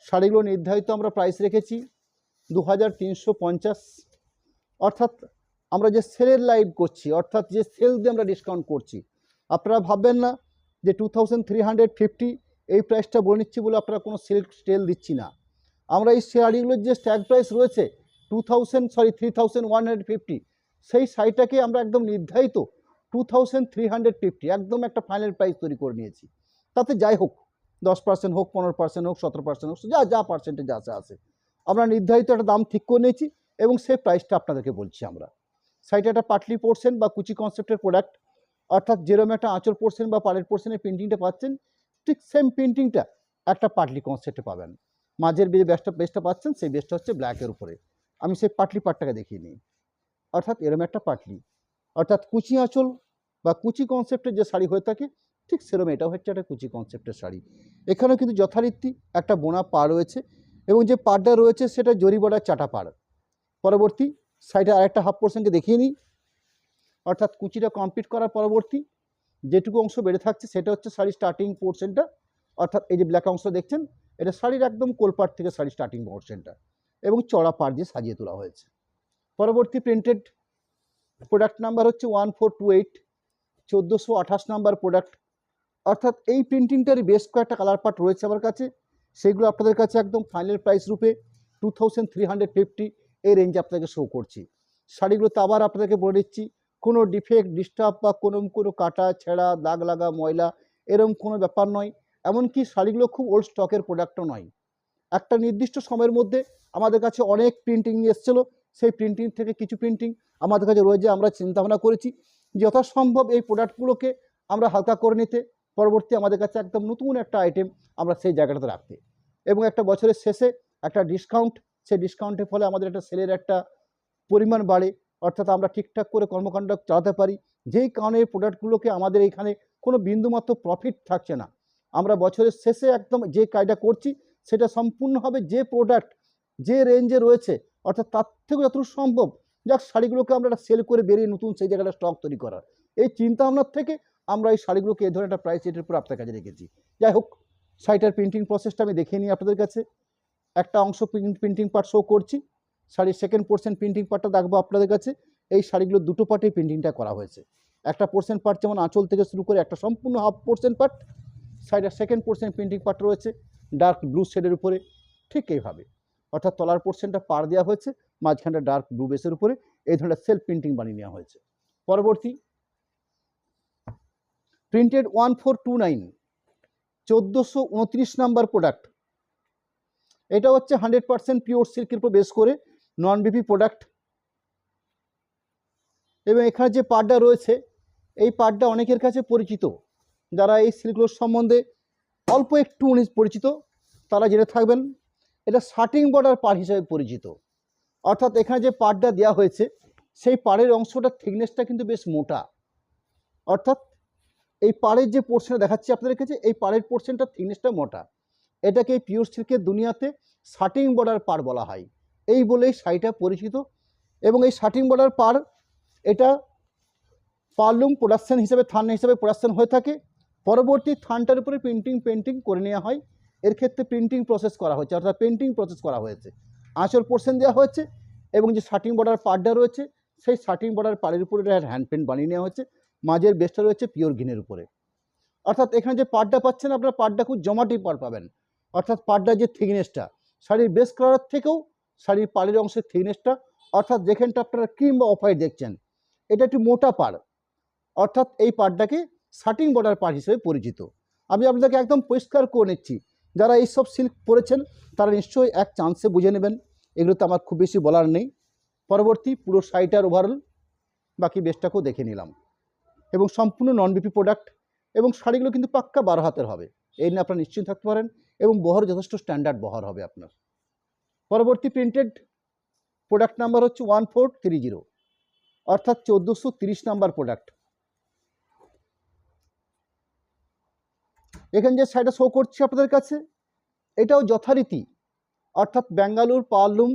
শাড়িগুলো নির্ধারিত আমরা প্রাইস রেখেছি 2350। অর্থাৎ আমরা যে সেলের লাইভ করছি, অর্থাৎ যে সেল দিয়ে আমরা ডিসকাউন্ট করছি, আপনারা ভাববেন না যে 2350 এই প্রাইসটা বলে নিচ্ছি বলে আপনারা কোনো সেল দিচ্ছি না। আমরা এই শাড়িগুলোর যে স্ট্যাগ প্রাইস রয়েছে 3150, সেই শাড়িটাকে আমরা একদম নির্ধারিত 2350 একদম একটা ফাইনাল প্রাইস তৈরি করে নিয়েছি। তাতে যাই হোক 10% হোক, 15% হোক, 17% হোক, যা পার্সেন্টেজ আছে আমরা নির্ধারিত একটা দাম ঠিক করে নিয়েছি এবং সেই প্রাইসটা আপনাদেরকে বলছি আমরা। শাড়িটা একটা পাটলি পোর্শন বা কুচি কনসেপ্টের প্রোডাক্ট, অর্থাৎ যেরকম একটা আঁচল পোর্শন বা পাড়ের পোর্শনের প্রিন্টিংটা পাচ্ছেন, ঠিক সেম প্রিন্টিংটা একটা পাটলি কনসেপ্টে পাবেন। মাঝের যে বেসটা পাচ্ছেন সেই বেসটা হচ্ছে ব্ল্যাকের উপরে। আমি সেই পাটলি পাটটাকে দেখিয়ে নিই, অর্থাৎ এরকম একটা পাটলি, অর্থাৎ কুচি আঁচল বা কুচি কনসেপ্টের যে শাড়ি হয়ে থাকে ঠিক সেরকম এটাও হচ্ছে একটা কুচি কনসেপ্টের শাড়ি। এখানেও কিন্তু যথারীতি একটা বোনা পা রয়েছে এবং যে পাড়টা রয়েছে সেটা জরি বর্ডার চাটা পাড়। পরবর্তী সাইডে আরেকটা হাফ পোর্শনকে দেখিয়ে নিই, অর্থাৎ কুচিটা কমপ্লিট করার পরবর্তী যেটুকু অংশ বেড়ে থাকছে সেটা হচ্ছে শাড়ির স্টার্টিং পোর্শনটা, অর্থাৎ এই যে ব্ল্যাক অংশ দেখছেন এটা শাড়ির একদম কোলপাট থেকে শাড়ির স্টার্টিং পোর্শনটা এবং চড়া পাড় দিয়ে সাজিয়ে তোলা হয়েছে। পরবর্তী প্রিন্টেড প্রোডাক্ট নাম্বার হচ্ছে 1428, 1428 নাম্বার প্রোডাক্ট। অর্থাৎ এই প্রিন্টিংটারই বেশ কয়েকটা কালার পার্ট রয়েছে আমার কাছে, সেগুলো আপনাদের কাছে একদম ফাইনাল প্রাইস রূপে 2350 এই রেঞ্জে আপনাদেরকে শো করছি। শাড়িগুলোতে আবার আপনাদেরকে বলে দিচ্ছি, কোনো ডিফেক্ট ডিস্টার্ব বা কোনো কাটা ছেঁড়া দাগ লাগা ময়লা এরকম কোনো ব্যাপার নয়। এমনকি শাড়িগুলো খুব ওল্ড স্টকের প্রোডাক্টও নয়। একটা নির্দিষ্ট সময়ের মধ্যে আমাদের কাছে অনেক প্রিন্টিং এসেছিলো, সেই প্রিন্টিং থেকে কিছু প্রিন্টিং আমাদের কাছে রয়েছে। আমরা চিন্তাভাবনা করেছি যথাসম্ভব এই প্রোডাক্টগুলোকে আমরা হালকা করে নিতে, পরবর্তী আমাদের কাছে একদম নতুন একটা আইটেম আমরা সেই জায়গাটাতে রাখতে এবং একটা বছরের শেষে একটা ডিসকাউন্ট, সেই ডিসকাউন্টের ফলে আমাদের একটা সেলের একটা পরিমাণ বাড়ে, অর্থাৎ আমরা ঠিকঠাক করে কর্মকাণ্ড চালাতে পারি। যেই কারণে এই প্রোডাক্টগুলোকে আমাদের এইখানে কোনো বিন্দুমাত্র প্রফিট থাকছে না। আমরা বছরের শেষে একদম যে কাজটা করছি সেটা সম্পূর্ণ হবে যে প্রোডাক্ট যে রেঞ্জে রয়েছে, অর্থাৎ তার থেকে যতটুকু সম্ভব যাক শাড়িগুলোকে আমরা একটা সেল করে বেরিয়ে নতুন সেই জায়গাটা স্টক তৈরি করার এই চিন্তাভাবনার থেকে আমরা এই শাড়িগুলোকে এই ধরনের একটা প্রাইস রেটের উপর আপনার কাছে রেখেছি। যাই হোক, শাড়িটার প্রিন্টিং প্রসেসটা আমি দেখিয়ে নিই আপনাদের কাছে। একটা অংশ প্রিন্টিং পার্ট শো করছি, শাড়ির সেকেন্ড পোর্শন প্রিন্টিং পার্টটা দেখবো আপনাদের কাছে। এই শাড়িগুলো দুটো পার্টে প্রিন্টিংটা করা হয়েছে। একটা পোর্শন পার্ট যেমন আঁচল থেকে শুরু করে একটা সম্পূর্ণ হাফ পোর্শন পার্ট, সাইডের সেকেন্ড পোর্শন প্রিন্টিং পার্ট রয়েছে ডার্ক ব্লু শেডের উপরে, ঠিক এইভাবে। অর্থাৎ তলার পোর্শনটা পাড় দেওয়া হয়েছে, মাঝখানটা ডার্ক ব্লু বেসের উপরে এই ধরনের সেলফ প্রিন্টিং বানিয়ে নেওয়া হয়েছে। পরবর্তী প্রিন্টেড 1429, 1429 নাম্বার প্রোডাক্ট। এটা হচ্ছে 100% পিওর সিল্কের উপর বেস করে নন বিপি প্রোডাক্ট এবং এখানে যে পাড়টা রয়েছে এই পাড়টা অনেকের কাছে পরিচিত। যারা এই সিল্কগুলোর সম্বন্ধে অল্প একটু পরিচিত তারা জেনে থাকবেন এটা শার্টিং বর্ডার পাড় হিসেবে পরিচিত। অর্থাৎ এখানে যে পাড়টা দেওয়া হয়েছে সেই পাড়ের অংশটার থিকনেসটা কিন্তু বেশ মোটা, অর্থাৎ এই পাড়ের যে পোর্শনটা দেখাচ্ছি আপনাদের কাছে এই পাড়ের পোর্শনটার থিকনেসটা মোটা। এটাকে পিওর সিল্কের দুনিয়াতে শার্টিং বর্ডার পাড় বলা হয়, এই বলেই শাড়িটা পরিচিত। এবং এই শার্টিং বর্ডার পাড় এটা পারলুম প্রোডাকশান হিসেবে থান হিসেবে প্রোডাকশান হয়ে থাকে, পরবর্তী থানটার উপরে পেন্টিং করে নেওয়া হয়। এর ক্ষেত্রে প্রিন্টিং প্রসেস করা হয়েছে, অর্থাৎ পেন্টিং প্রসেস করা হয়েছে। আঁচল পোর্শন দেওয়া হয়েছে এবং যে শার্টিং বর্ডার পাড়টা রয়েছে সেই শার্টিং বর্ডার পাড়ের উপরে হ্যান্ড পেন্ট বানিয়ে নেওয়া হয়েছে। মাঝের বেসটা রয়েছে পিওর গ্রিনের উপরে। অর্থাৎ এখানে যে পাড়টা পাচ্ছেন আপনার পাড়টা খুব জমাটি পাড় পাবেন, অর্থাৎ পাড়টার যে থিকনেসটা শাড়ির বেস কালারের থেকেও শাড়ির পাড়ের অংশের থিকনেসটা, অর্থাৎ যেখানটা আপনারা ক্রিম বা অফ হোয়াইট দেখছেন এটা একটু মোটা পাড়, অর্থাৎ এই পাড়টাকে শার্টিং বর্ডার পাড় হিসেবে পরিচিত। আমি আপনাদেরকে একদম পরিষ্কার করে নিচ্ছি, যারা এইসব সিল্ক পরেছেন তারা নিশ্চয়ই এক চান্সে বুঝে নেবেন, এগুলোতে আমার খুব বেশি বলার নেই। পরবর্তী পুরো শাড়িটার ওভারঅল বাকি বেসটাকেও দেখে নিলাম এবং সম্পূর্ণ নন বিপি প্রোডাক্ট এবং শাড়িগুলো কিন্তু পাক্কা 12 হাতের হবে, এই নিয়ে আপনারা নিশ্চিন্ত থাকতে পারেন এবং বহর যথেষ্ট স্ট্যান্ডার্ড বহর হবে আপনার। পরবর্তী প্রিন্টেড প্রোডাক্ট নাম্বার হচ্ছে 1430, অর্থাৎ 1430 নাম্বার প্রোডাক্ট। এখানে যে শাড়িটা শো করছি আপনাদের কাছে, এটাও যথারীতি অর্থাৎ ব্যাঙ্গালোর পাওয়ারলুম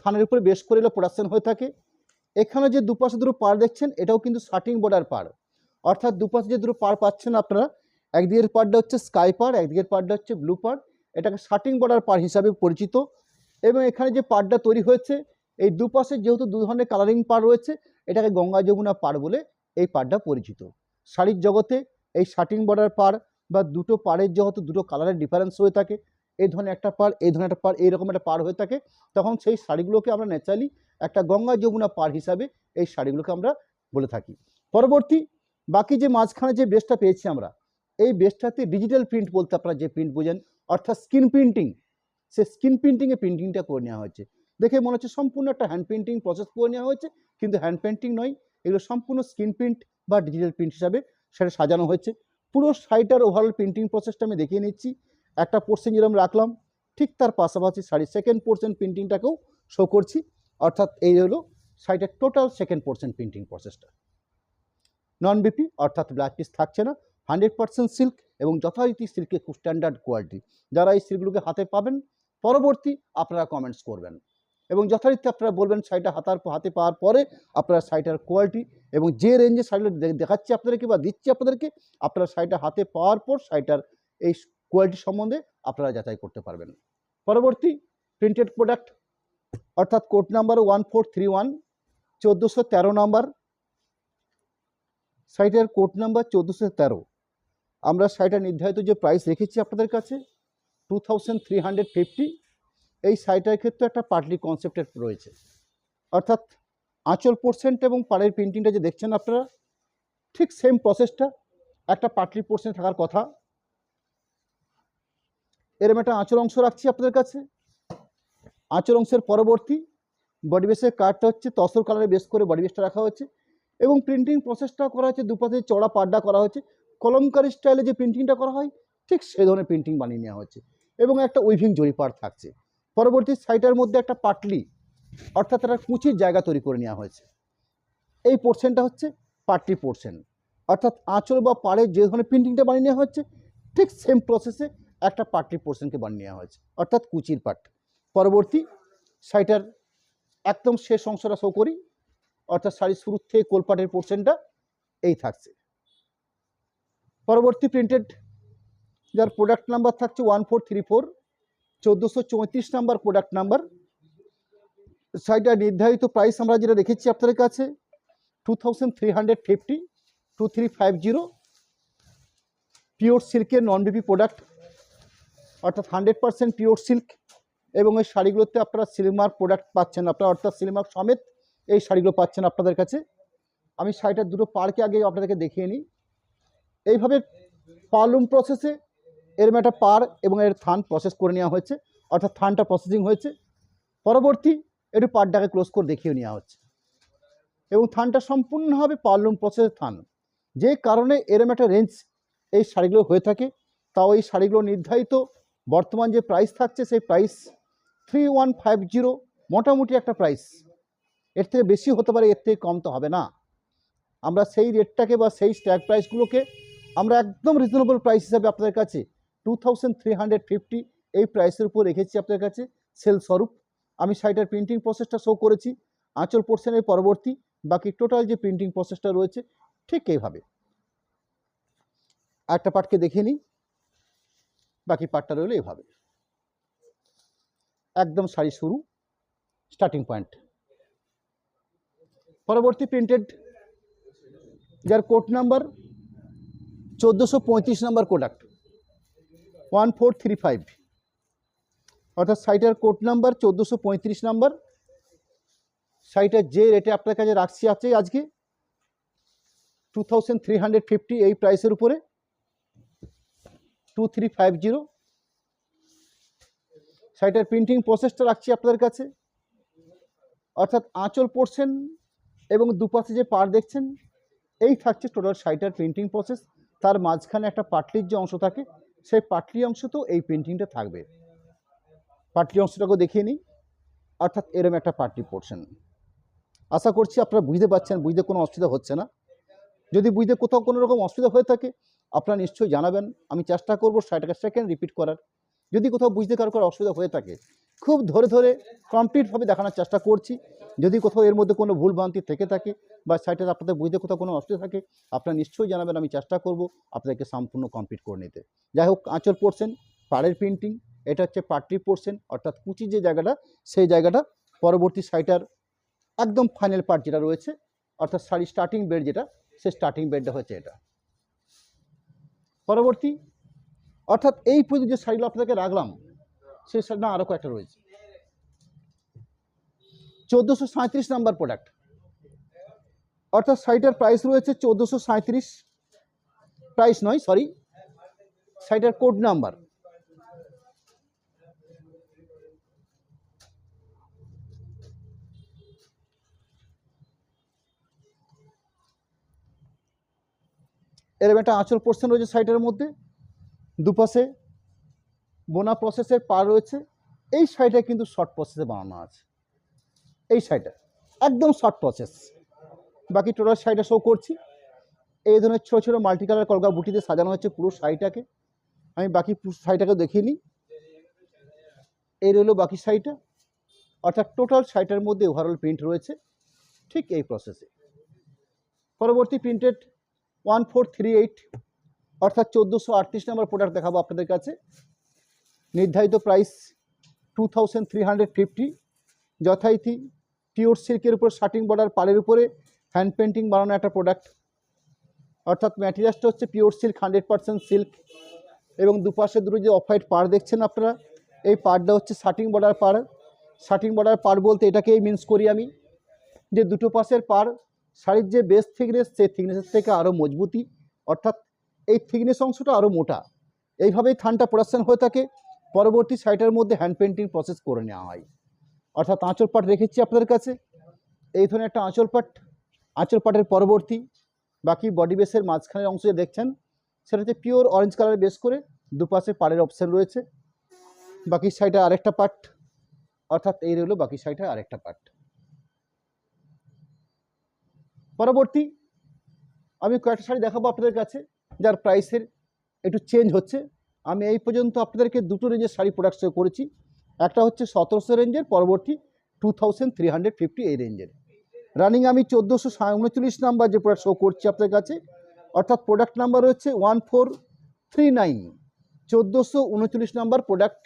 থানের উপরে বেশ করে এলো প্রোডাকশন হয়ে থাকে। এখানে যে দুপাশে দুটো পাড় দেখছেন, এটাও কিন্তু শার্টিং বর্ডার পাড়, অর্থাৎ দুপাশে যে দুটো পাড় পাচ্ছেন আপনারা, একদিকের পাড়টা হচ্ছে স্কাই পাড়, একদিকের পাড়টা হচ্ছে ব্লু পাড়, এটাকে শার্টিং বর্ডার পাড় হিসাবে পরিচিত। এবং এখানে যে পাড়টা তৈরি হয়েছে, এই দুপাশে যেহেতু দু ধরনের কালারিং পাড় রয়েছে, এটাকে গঙ্গা যমুনা পাড় বলে এই পাড়টা পরিচিত। শাড়ির জগতে এই শার্টিং বর্ডার পাড় বা দুটো পাড়ের যেহেতু দুটো কালারের ডিফারেন্স হয়ে থাকে, এই ধরনের একটা পাড়, এই ধরনের একটা পাড়, এইরকম একটা পাড় হয়ে থাকে, তখন সেই শাড়িগুলোকে আমরা ন্যাচারালি একটা গঙ্গা যমুনা পাড় হিসাবে এই শাড়িগুলোকে আমরা বলে থাকি। পরবর্তী বাকি যে মাঝখানে যে বেসটা পেয়েছি আমরা, এই বেসটাতে ডিজিটাল প্রিন্ট বলতে আপনারা যে প্রিন্ট বোঝেন, অর্থাৎ স্ক্রিন প্রিন্টিং, সে স্ক্রিন প্রিন্টিংয়ে প্রিন্টিংটা করে নেওয়া হয়েছে। দেখে মনে হচ্ছে সম্পূর্ণ একটা হ্যান্ড প্রিন্টিং প্রসেস করে নেওয়া হয়েছে, কিন্তু হ্যান্ড পেন্টিং নয়, এগুলো সম্পূর্ণ স্ক্রিন প্রিন্ট বা ডিজিটাল প্রিন্ট হিসাবে সেটা সাজানো হয়েছে। পুরো শাড়িটার ওভারঅল প্রিন্টিং প্রসেসটা আমি দেখিয়ে নিচ্ছি। একটা পোর্শন যেরকম রাখলাম, ঠিক তার পাশাপাশি শাড়ির সেকেন্ড পোর্শন প্রিন্টিংটাকেও শো করছি, অর্থাৎ এই হলো শাড়িটার টোটাল সেকেন্ড পোর্শন প্রিন্টিং প্রসেসটা। নন বিপি অর্থাৎ ব্ল্যাক পিস থাকছে না, 100% সিল্ক এবং যথারীতি সিল্কের খুব স্ট্যান্ডার্ড কোয়ালিটি। যারা এই সিল্কগুলোকে হাতে পাবেন, পরবর্তী আপনারা কমেন্টস করবেন এবং যথারীতি আপনারা বলবেন শাড়িটা হাতে পাওয়ার পরে আপনারা শাড়িটার কোয়ালিটি এবং যে রেঞ্জে শাড়িটা দেখাচ্ছি আপনাদেরকে বা দিচ্ছি আপনাদেরকে, আপনারা শাড়িটা হাতে পাওয়ার পর শাড়িটার এই কোয়ালিটি সম্বন্ধে আপনারা যাচাই করতে পারবেন। পরবর্তী প্রিন্টেড প্রোডাক্ট অর্থাৎ কোড নাম্বার 1431, 1413 নাম্বার, শাড়িটার কোড নাম্বার 1413। আমরা শাড়িটার নির্ধারিত যে প্রাইস রেখেছি আপনাদের কাছে 2350। এই শাড়িটার ক্ষেত্রে একটা পাটলি কনসেপ্টের রয়েছে, অর্থাৎ আঁচল পোর্শন এবং পাড়ের প্রিন্টিংটা যে দেখছেন আপনারা, ঠিক সেম প্রসেসটা একটা পাটলি পোর্শনে থাকার কথা। এরম একটা আঁচল অংশ রাখছি আপনাদের কাছে। আঁচল অংশের পরবর্তী বডি বেসের কার্ডটা হচ্ছে তসর কালারে বেস করে বডি বেসটা রাখা হয়েছে এবং প্রিন্টিং প্রসেসটা করা হচ্ছে, দুপাশে চড়া পাড়টা করা হচ্ছে, কলমকারি স্টাইলে যে প্রিন্টিংটা করা হয় ঠিক সেই ধরনের প্রিন্টিং বানিয়ে নেওয়া হচ্ছে এবং একটা উইভিং জরি পাড় থাকছে। পরবর্তী সাইডের মধ্যে একটা পাটলি অর্থাৎ একটা কুচির জায়গা তৈরি করে নেওয়া হয়েছে। এই পোর্শনটা হচ্ছে পাটলি পোর্শন, অর্থাৎ আঁচল বা পাড়ে যে ধরনের প্রিন্টিংটা বানিয়ে নেওয়া হচ্ছে ঠিক সেম প্রসেসে একটা পাটলি পোর্শনকে বানিয়ে নেওয়া হয়েছে, অর্থাৎ কুচির পাট। পরবর্তী শাড়িটার একদম শেষ অংশটা শো করি, অর্থাৎ শাড়ির শুরুর থেকে কোলপাটের পোর্শনটা এই থাকছে। পরবর্তী প্রিন্টেড যার প্রোডাক্ট নাম্বার থাকছে 1434, 1434 নাম্বার প্রোডাক্ট নাম্বার। শাড়িটার নির্ধারিত প্রাইস আমরা যেটা রেখেছি আপনাদের কাছে 2350, 2350। পিওর সিল্কের নন বিপি প্রোডাক্ট, অর্থাৎ 100% পিওর সিল্ক এবং এই শাড়িগুলোতে আপনারা সিলমার্ক প্রোডাক্ট পাচ্ছেন আপনারা, অর্থাৎ সিলমার্ক সমেত এই শাড়িগুলো পাচ্ছেন আপনাদের কাছে। আমি শাড়িটার দুটো পাড়কে আগে আপনাদেরকে দেখিয়ে নিই। এইভাবে পালুম প্রসেসে এরম একটা পাড় এবং এর থান প্রসেস করে নেওয়া হয়েছে, অর্থাৎ থানটা প্রসেসিং হয়েছে। পরবর্তী একটু পাড়টাকে ক্লোজ করে দেখিয়ে নেওয়া হচ্ছে এবং থানটা সম্পূর্ণভাবে পালুম প্রসেসের থান, যে কারণে এরম একটা রেঞ্জ এই শাড়িগুলো হয়ে থাকে। তাও এই শাড়িগুলো নির্ধারিত বর্তমান যে প্রাইস থাকছে সেই প্রাইস 3150, মোটামুটি একটা প্রাইস। এর থেকে বেশি হতে পারে, এর থেকে কম তো হবে না। আমরা সেই রেটটাকে বা সেই স্ট্যাক প্রাইসগুলোকে আমরা একদম রিজনেবল প্রাইস হিসাবে আপনাদের কাছে 2350 এই প্রাইসের উপর রেখেছি আপনাদের কাছে সেল স্বরূপ। আমি শাড়িটার প্রিন্টিং প্রসেসটা শো করেছি আঁচল পোর্শনের পরবর্তী, বাকি টোটাল যে প্রিন্টিং প্রসেসটা রয়েছে ঠিক এইভাবে। একটা পার্টকে দেখে নিই, বাকি পার্টটা রইল এইভাবে, একদম শাড়ি শুরু স্টার্টিং পয়েন্ট। পরবর্তী প্রিন্টেড যার কোড নাম্বার 1435 নাম্বার প্রোডাক্ট 1435, অর্থাৎ শাড়িটার কোড নাম্বার 1435 নাম্বার। শাড়িটার যে রেটে আপনার কাছে রাখছি আছে আজকে 2350 এই প্রাইসের উপরে 2350। শাড়িটার প্রিন্টিং প্রসেসটা রাখছি আপনাদের কাছে, অর্থাৎ আঁচল পোর্শন এবং দুপাশে যে পাড় দেখছেন এই থাকছে টোটাল শাড়িটার প্রিন্টিং প্রসেস। তার মাঝখানে একটা পাটলির যে অংশ থাকে সেই পাটলি অংশতেও এই প্রিন্টিংটা থাকবে। পাটলি অংশটাকেও দেখিয়ে নিই, অর্থাৎ এরম একটা পাটলি পোর্শন। আশা করছি আপনারা বুঝতে পারছেন, বুঝতে কোনো অসুবিধা হচ্ছে না। যদি বুঝতে কোথাও কোনো রকম অসুবিধা হয়ে থাকে আপনারা নিশ্চয়ই জানাবেন, আমি চেষ্টা করব শাড়িটাকে সেকেন্ড রিপিট করার। যদি কোথাও বুঝতে কারো অসুবিধা হয়ে থাকে খুব ধরে ধরে কমপ্লিটভাবে দেখানোর চেষ্টা করছি। যদি কোথাও এর মধ্যে কোনো ভুলভ্রান্তি থেকে থাকে বা শাড়িটা আপনাদের বুঝতে কোথাও কোনো অসুবিধা থাকে আপনারা নিশ্চয়ই জানাবেন, আমি চেষ্টা করব আপনাদেরকে সম্পূর্ণ কমপ্লিট করে নিতে। যাই হোক, আঁচল পোর্শন পাড়ের প্রিন্টিং, এটা হচ্ছে পাটরি পোর্শন অর্থাৎ কুচি যে জায়গাটা সেই জায়গাটা পরবর্তী শাড়িটার একদম ফাইনাল পার্ট যেটা রয়েছে অর্থাৎ শাড়ি স্টার্টিং বেড যেটা, সেই স্টার্টিং বেডটা হচ্ছে এটা। পরবর্তী অর্থাৎ এই পর্যন্ত যে শাড়িগুলো আপনাদেরকে রাখলাম সেই শাড়িটা আরও কয়েকটা রয়েছে। 1437 নাম্বার প্রোডাক্ট, অর্থাৎ শাড়িটার প্রাইস রয়েছে 1437, প্রাইস নয় সরি, শাড়িটার কোড নাম্বার। এরকম একটা আঁচল পোর্শন রয়েছে শাড়িটার মধ্যে, দুপাশে বোনা প্রসেসের পার রয়েছে। এই শাড়িটা কিন্তু শর্ট প্রসেসে বানানো আছে, এই শাড়িটা একদম শর্ট প্রসেস। বাকি টোটাল শাড়িটা শো করছি, এই ধরনের ছোটো ছোটো মাল্টি কালার কলকা বুটিতে সাজানো হচ্ছে পুরো শাড়িটাকে। আমি বাকি শাড়িটাকে দেখিয়ে নিই। এই রইল বাকি শাড়িটা, অর্থাৎ টোটাল শাড়িটার মধ্যে ওভারঅল প্রিন্ট রয়েছে ঠিক এই প্রসেসে। পরবর্তী প্রিন্টেড 1438 অর্থাৎ 1438 নম্বর প্রোডাক্ট দেখাবো আপনাদের কাছে। নির্ধারিত প্রাইস 2350, যথারীতি পিওর সিল্কের উপর শার্টিং বর্ডার পাড়ের উপরে হ্যান্ড পেন্টিং বানানো একটা প্রোডাক্ট, অর্থাৎ ম্যাটেরিয়ালসটা হচ্ছে পিওর সিল্ক 100% সিল্ক এবং দুপাশে দুটো যে অফ হোয়াইট পাড় দেখছেন আপনারা, এই পাড়টা হচ্ছে শার্টিং বর্ডার পাড়। শার্টিং বর্ডার পাড় বলতে এটাকেই মিন্স করি আমি, যে দুটো পাশের পাড় শাড়ির যে বেস থিকনেস সেই থিকনেসের থেকে আরও মজবুতি, অর্থাৎ এই থিকনেস অংশটা আরও মোটা। এইভাবেই থানটা প্রোডাকশন হয়ে থাকে। পরবর্তী শাড়িটার মধ্যে হ্যান্ড পেন্টিং প্রসেস করে নেওয়া হয়। অর্থাৎ আঁচল পাট রেখেছি আপনাদের কাছে, এই ধরনের একটা আঁচল পাট। আঁচল পাটের পরবর্তী বাকি বডি বেসের মাঝখানের অংশ যে দেখছেন সেটা হচ্ছে পিওর অরেঞ্জ কালারের বেস করে দুপাশে পাড়ের অপশন রয়েছে। বাকি শাড়িটা আরেকটা পার্ট, অর্থাৎ এই রইল বাকি শাড়িটা আরেকটা পার্ট। পরবর্তী আমি কয়েকটা শাড়ি দেখাবো আপনাদের কাছে যার প্রাইসের একটু চেঞ্জ হচ্ছে। আমি এই পর্যন্ত আপনাদেরকে দুটো রেঞ্জের শাড়ি প্রোডাক্ট শো করেছি, একটা হচ্ছে 1700 রেঞ্জের, পরবর্তী 2350 এই রেঞ্জের। রানিং আমি 1439 নাম্বার যে প্রোডাক্ট শো করছি আপনাদের কাছে, অর্থাৎ প্রোডাক্ট নাম্বার হচ্ছে 1439, 1439 নাম্বার প্রোডাক্ট।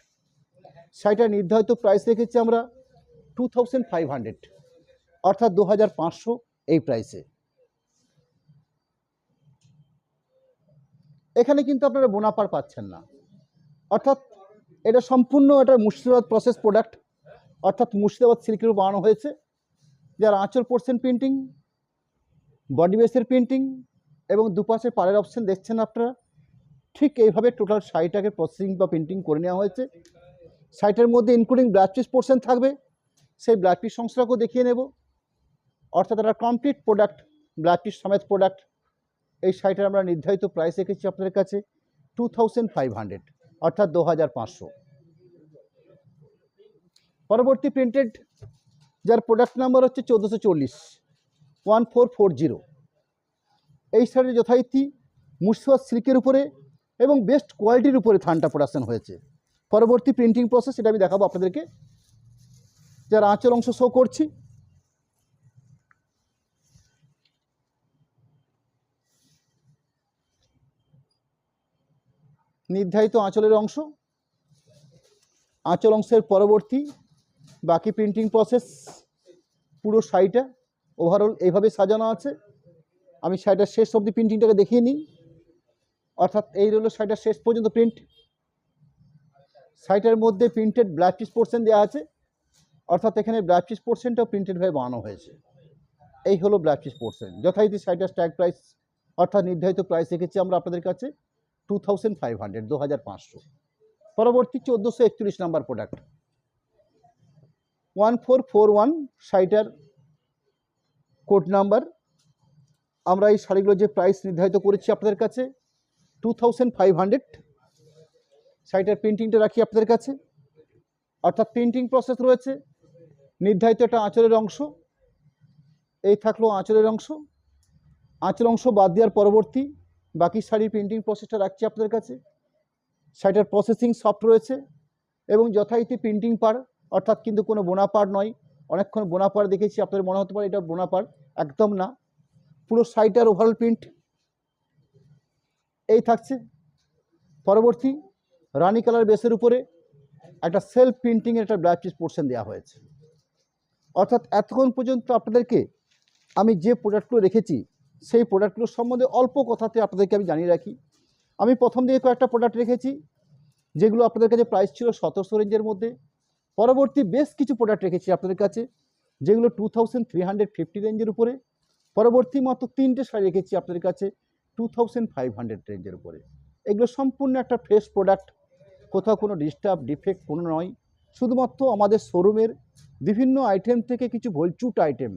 শাড়িটা নির্ধারিত প্রাইস রেখেছি আমরা 2500, অর্থাৎ 2500 এই প্রাইসে। এখানে কিন্তু আপনারা বোনাপার পাচ্ছেন না, অর্থাৎ এটা সম্পূর্ণ এটা মুর্শিদাবাদ প্রসেস প্রোডাক্ট, অর্থাৎ মুর্শিদাবাদ সিল্কের বানানো হয়েছে। যার আঁচল পোর্শন প্রিন্টিং, বডি বেসের প্রিন্টিং এবং দুপাশে পাড়ের অপশন দেখছেন আপনারা, ঠিক এইভাবে টোটাল শাড়িটাকে প্রসেসিং বা প্রিন্টিং করে নেওয়া হয়েছে। শাড়িটার মধ্যে ইনক্লুডিং ব্লাউজ পিস পোর্শন থাকবে, সেই ব্লাউজ পিস সংস্থাকেও দেখিয়ে নেব। অর্থাৎ একটা কমপ্লিট প্রোডাক্ট, ব্লাউজ পিস সমেত প্রোডাক্ট। এই শাড়িটার আমরা নির্ধারিত প্রাইস রেখেছি আপনাদের কাছে 2500, অর্থাৎ 2500। পরবর্তী প্রিন্টেড যার প্রোডাক্ট নাম্বার হচ্ছে 1440, 1440। এই শাড়ির যথারীতি মুর্শিদাবাদ সিল্কের উপরে এবং বেস্ট কোয়ালিটির উপরে থানটা প্রোডাকশন হয়েছে। পরবর্তী প্রিন্টিং প্রসেস এটা আমি দেখাবো আপনাদেরকে। যার আঁচল অংশ শো করছি, নির্ধারিত আঁচলের অংশ, আঁচল অংশের পরবর্তী বাকি প্রিন্টিং প্রসেস, পুরো শাড়িটা ওভারঅল এইভাবে সাজানো আছে। আমি শাড়িটার শেষ অবধি প্রিন্টিংটাকে দেখিয়ে নিই, অর্থাৎ এই রইল শাড়িটার শেষ পর্যন্ত প্রিন্ট। শাড়িটার মধ্যে প্রিন্টেড ব্লাউজ পিস পোর্শন দেওয়া আছে, অর্থাৎ এখানে ব্লাউজ পিস পোর্শনটাও প্রিন্টেডভাবে বানানো হয়েছে। এই হলো ব্লাউজ পিস পোর্শন। যথারীতি শাড়িটার স্ট্যাগ প্রাইস, অর্থাৎ নির্ধারিত প্রাইস রেখেছি আমরা আপনাদের কাছে 2500, 2500। পরবর্তী 1441 নাম্বার প্রোডাক্ট 1441, শাড়িটার কোড নাম্বার। আমরা এই শাড়িগুলো যে প্রাইস নির্ধারিত করেছি আপনাদের কাছে 2500। শাড়িটার প্রিন্টিংটা রাখি আপনাদের কাছে, অর্থাৎ প্রিন্টিং প্রসেস রয়েছে। নির্ধারিত একটা আঁচলের অংশ, এই থাকলো আঁচলের অংশ, আঁচল অংশ বাদ দেওয়ার পরবর্তী বাকি শাড়ির প্রিন্টিং প্রসেসটা রাখছি আপনাদের কাছে। শাড়িটার প্রসেসিং সফট রয়েছে এবং যথারীতি প্রিন্টিং পার, অর্থাৎ কিন্তু কোনো বোনা পার নয়। অনেকক্ষণ বোনা পার দেখেছি, আপনাদের মনে হতে পারে এটা বোনা পার, একদম না। পুরো শাড়িটার ওভারঅল প্রিন্ট এই থাকছে। পরবর্তী রানি কালার বেসের উপরে একটা সেলফ প্রিন্টিংয়ের একটা ব্লাউজ পিস পোর্শন দেওয়া হয়েছে। অর্থাৎ এতক্ষণ পর্যন্ত আপনাদেরকে আমি যে প্রোডাক্টগুলো রেখেছি সেই প্রোডাক্টগুলোর সম্বন্ধে অল্প কথাতে আপনাদেরকে আমি জানিয়ে রাখি। আমি প্রথম দিকে কয়েকটা প্রোডাক্ট রেখেছি যেগুলো আপনাদের কাছে প্রাইস ছিল 1700 রেঞ্জের মধ্যে। পরবর্তী বেশ কিছু প্রোডাক্ট রেখেছি আপনাদের কাছে যেগুলো 2350 রেঞ্জের উপরে। পরবর্তী মাত্র 3টে শাড়ি রেখেছি আপনাদের কাছে 2500 রেঞ্জের উপরে। এগুলো সম্পূর্ণ একটা ফ্রেশ প্রোডাক্ট, কোথাও কোনো ডিস্টার্ব ডিফেক্ট কোনো নয়। শুধুমাত্র আমাদের শোরুমের বিভিন্ন আইটেম থেকে কিছু ভলচুট আইটেম,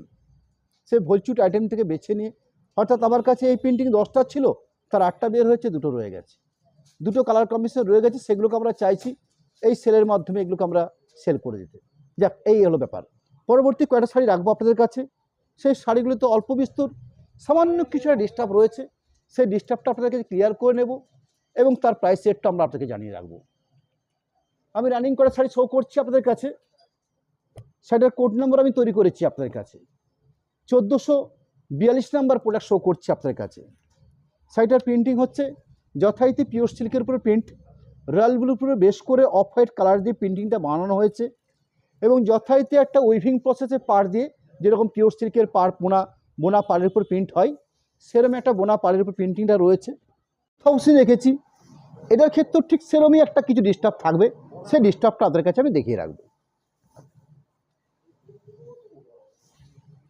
সেই ভলচুট আইটেম থেকে বেছে নিয়ে, অর্থাৎ আমার কাছে এই প্রিন্টিং 10টা ছিল, তার 8টা বের হয়েছে, 2টো রয়ে গেছে, 2টো কালার কম্বিনেশন রয়ে গেছে। সেগুলোকে আমরা চাইছি এই সেলের মাধ্যমে এগুলোকে আমরা সেল করে দিতে। যাক, এই হলো ব্যাপার। পরবর্তী কয়েকটা শাড়ি রাখবো আপনাদের কাছে। সেই শাড়িগুলোতে অল্প বিস্তর সামান্য কিছু ডিস্টার্ব রয়েছে, সেই ডিস্টার্বটা আপনাদেরকে ক্লিয়ার করে নেব এবং তার প্রাইস রেটটা আমরা আপনাকে জানিয়ে রাখবো। আমি রানিং করা শাড়ি শো করছি আপনাদের কাছে। শাড়িটার কোড নাম্বার আমি তৈরি করেছি আপনাদের কাছে, 1442 নাম্বার প্রোডাক্ট শো করছি আপনাদের কাছে। শাড়িটার প্রিন্টিং হচ্ছে যথারীতি পিওর সিল্কের উপরে প্রিন্ট, রয়্যাল ব্লুর উপরে বেশ করে অফ হোয়াইট কালার দিয়ে প্রিন্টিংটা বানানো হয়েছে এবং যথারীতি একটা উইভিং প্রসেসে পার দিয়ে, যেরকম পিওর সিল্কের পার বোনা পাড়ের উপর প্রিন্ট হয়, সেরকম একটা বোনা পাড়ের উপর প্রিন্টিংটা রয়েছে। হাউসি রেখেছি, এটার ক্ষেত্রেও ঠিক সেরকমই একটা কিছু ডিস্টার্ব থাকবে, সেই ডিস্টার্বটা আপনাদের কাছে আমি দেখিয়ে রাখবো।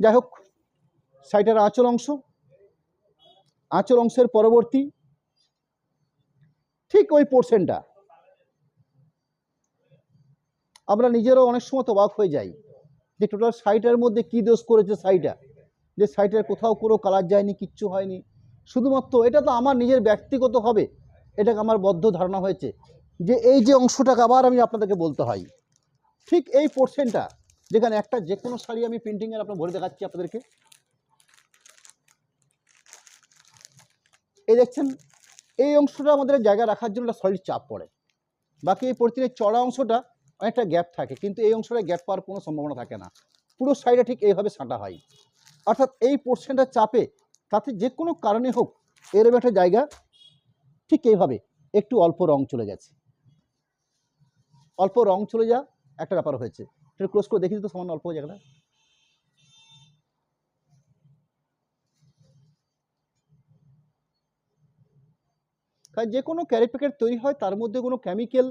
যাই হোক, শাড়িটার আঁচল অংশের পরবর্তী ঠিক ওই পোর্শনটা আমরা নিজেরাও অনেক সময় তো অবাক হয়ে যাই যে টোটাল শাড়িটার মধ্যে কী দোষ করেছে শাড়িটা, যে শাড়িটার কোথাও কোনো কালার যায়নি, কিচ্ছু হয়নি। শুধুমাত্র এটা তো আমার নিজের ব্যক্তিগত হবে, এটাকে আমার বদ্ধ ধারণা হয়েছে যে এই যে অংশটাকে আবার আমি আপনাদেরকে বলতে হয়, ঠিক এই পোর্শনটা যেখানে একটা যে কোনো শাড়ি আমি প্রিন্টিংয়ের আপনার ভরে দেখাচ্ছি আপনাদেরকে। এই দেখছেন, এই অংশটা আমাদের জায়গা রাখার জন্য একটা সলিড চাপ পড়ে। বাকি এই প্রতিদিনের চড়া অংশটা অনেকটা গ্যাপ থাকে, কিন্তু এই অংশটা গ্যাপ পাওয়ার কোনো সম্ভাবনা থাকে না। পুরো সাইডে ঠিক এইভাবে সাঁটা হয়, অর্থাৎ এই পোর্শনটা চাপে, তাতে যে কোনো কারণে হোক এরকম একটা জায়গা ঠিক এইভাবে একটু অল্প রং চলে গেছে, অল্প রং চলে যা একটা ব্যাপার হয়েছে। এটা ক্লোজ করে দেখি তো সামান্য অল্প জায়গাটা। কারণ যে কোনো ক্যারি প্যাকেট তৈরি হয় তার মধ্যে কোনো কেমিক্যাল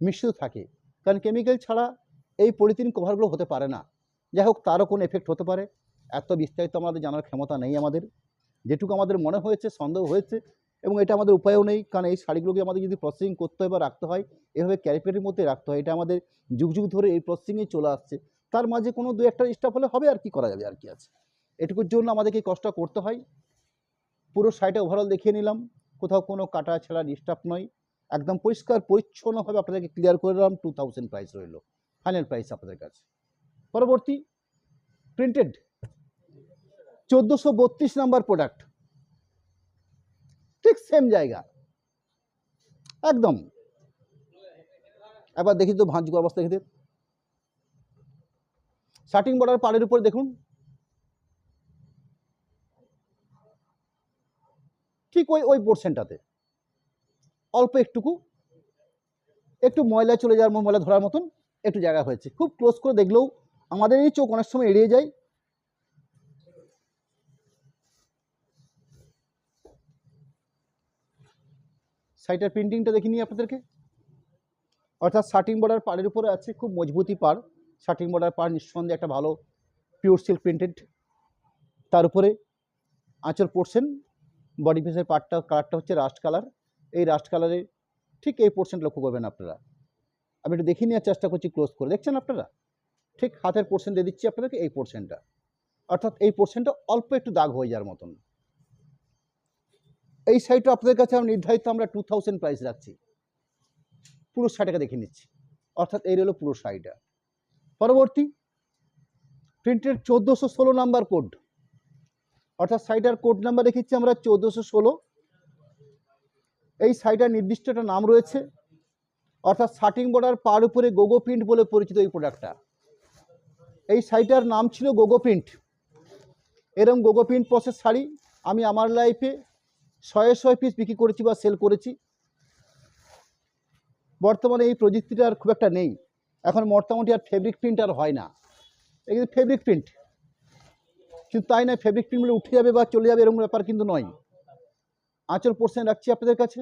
মিশ্রিত থাকে, কারণ কেমিক্যাল ছাড়া এই পলিথিন কভারগুলো হতে পারে না। যাই হোক, তারও কোনো এফেক্ট হতে পারে, এত বিস্তারিত আমাদের জানার ক্ষমতা নেই আমাদের। যেটুকু আমাদের মনে হয়েছে, সন্দেহ হয়েছে, এবং এটা আমাদের উপায়ও নেই, কারণ এই শাড়িগুলোকে আমাদের যদি প্রসেসিং করতে হয় বা রাখতে হয়, এভাবে ক্যারি প্যাকেটের মধ্যে রাখতে হয়। এটা আমাদের যুগ যুগ ধরে এই প্রসেসিংয়ে চলে আসছে। তার মাঝে কোনো দু একটা স্টাফ হলে হবে, আর কি করা যাবে, আর কি আছে। এটুকুর জন্য আমাদেরকে কষ্ট করতে হয়। পুরো শাড়িটা ওভারঅল দেখিয়ে নিলাম, কোথাও কোনো কাটা ছেঁড়া ডিস্টার্ব নয়, একদম পরিষ্কার পরিচ্ছন্নভাবে আপনাদেরকে ক্লিয়ার করে দিলাম। 2000 প্রাইস রইল, ফাইনাল প্রাইস আপনাদের কাছে। পরবর্তী প্রিন্টেড 1432 নাম্বার প্রোডাক্ট, ঠিক সেম জায়গা একদম। এবার দেখি তো ভাঁজ অবস্থা দেখি, শার্টিং বর্ডার পাড়ের উপর দেখুন, ঠিক ওই পোর্শনটাতে অল্প একটু ময়লা চলে যাওয়ার, ময়লা ধরার মতন একটু জায়গা হয়েছে। খুব ক্লোজ করে দেখলেও আমাদের এই চোখ অনেক সময় এড়িয়ে যায়। শাড়িটার প্রিন্টিংটা দেখে নিই আপনাদেরকে, অর্থাৎ শার্টিং বর্ডার পাড়ের উপরে আছে, খুব মজবুতি পাড়। শার্টিং বর্ডার পাড় নিঃসন্দেহে একটা ভালো পিওর সিল্ক প্রিন্টেড। তার উপরে আঁচল পোর্শন, বডি পিসের পার্টটা কালারটা হচ্ছে রাস্ট কালার। এই রাস্ট কালারের ঠিক এই পোর্শনটা লক্ষ্য করবেন আপনারা। আমি একটু দেখিয়ে নেওয়ার চেষ্টা করছি ক্লোজ করে, দেখছেন আপনারা? ঠিক হাতের পোর্শন দিয়ে দিচ্ছি আপনাদেরকে, এই পোর্শনটা, অর্থাৎ এই পোর্শনটা অল্প একটু দাগ হয়ে যাওয়ার মতন। এই শাড়িটা আপনাদের কাছে আমি নির্ধারিত আমরা 2000 প্রাইস রাখছি। পুরো শাড়িটাকে দেখে নিচ্ছি, অর্থাৎ এই হলো পুরো শাড়িটা। পরবর্তী প্রিন্টের 1416 নাম্বার কোড, অর্থাৎ শাড়িটার কোড নাম্বার রেখেছি আমরা 1416। এই শাড়িটার নির্দিষ্ট একটা নাম রয়েছে, অর্থাৎ শার্টিং বর্ডার পার উপরে গোগো প্রিন্ট বলে পরিচিত এই প্রোডাক্টটা। এই শাড়িটার নাম ছিল গোগো প্রিন্ট। এরকম গোগো প্রিন্ট প্রসেস শাড়ি আমি আমার লাইফে 100 পিস বিক্রি করেছি বা সেল করেছি। বর্তমানে এই প্রযুক্তিটা আর খুব একটা নেই, এখন মোটামুটি আর ফেব্রিক প্রিন্ট আর হয় না, এগুলো ফেব্রিক প্রিন্ট। কিন্তু তাই নয় ফেব্রিক প্রিন্ট বলে উঠে যাবে বা চলে যাবে এরকম ব্যাপার কিন্তু নয়। আঁচল পোর্শন রাখছি আপনাদের কাছে,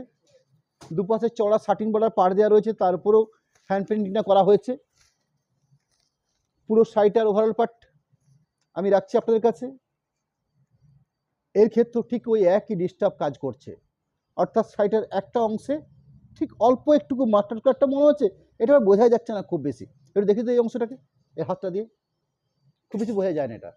দুপাশে চড়া শার্টিং বর্ডার পাড় দেওয়া রয়েছে, তার উপরেও হ্যান্ড পেন্টিংটা করা হয়েছে। পুরো শাড়িটার ওভারঅল পার্ট আমি রাখছি আপনাদের কাছে। এর ক্ষেত্রেও ঠিক ওই একই ডিস্টার্ব কাজ করছে, অর্থাৎ শাড়িটার একটা অংশে ঠিক অল্প একটুকু মাস্টার কার্ডটা মনে হচ্ছে, এটা বোঝা যাচ্ছে না খুব বেশি। একটু দেখি তো এই অংশটাকে, এই হাতটা দিয়ে খুব বেশি বোঝা যায় না এটা।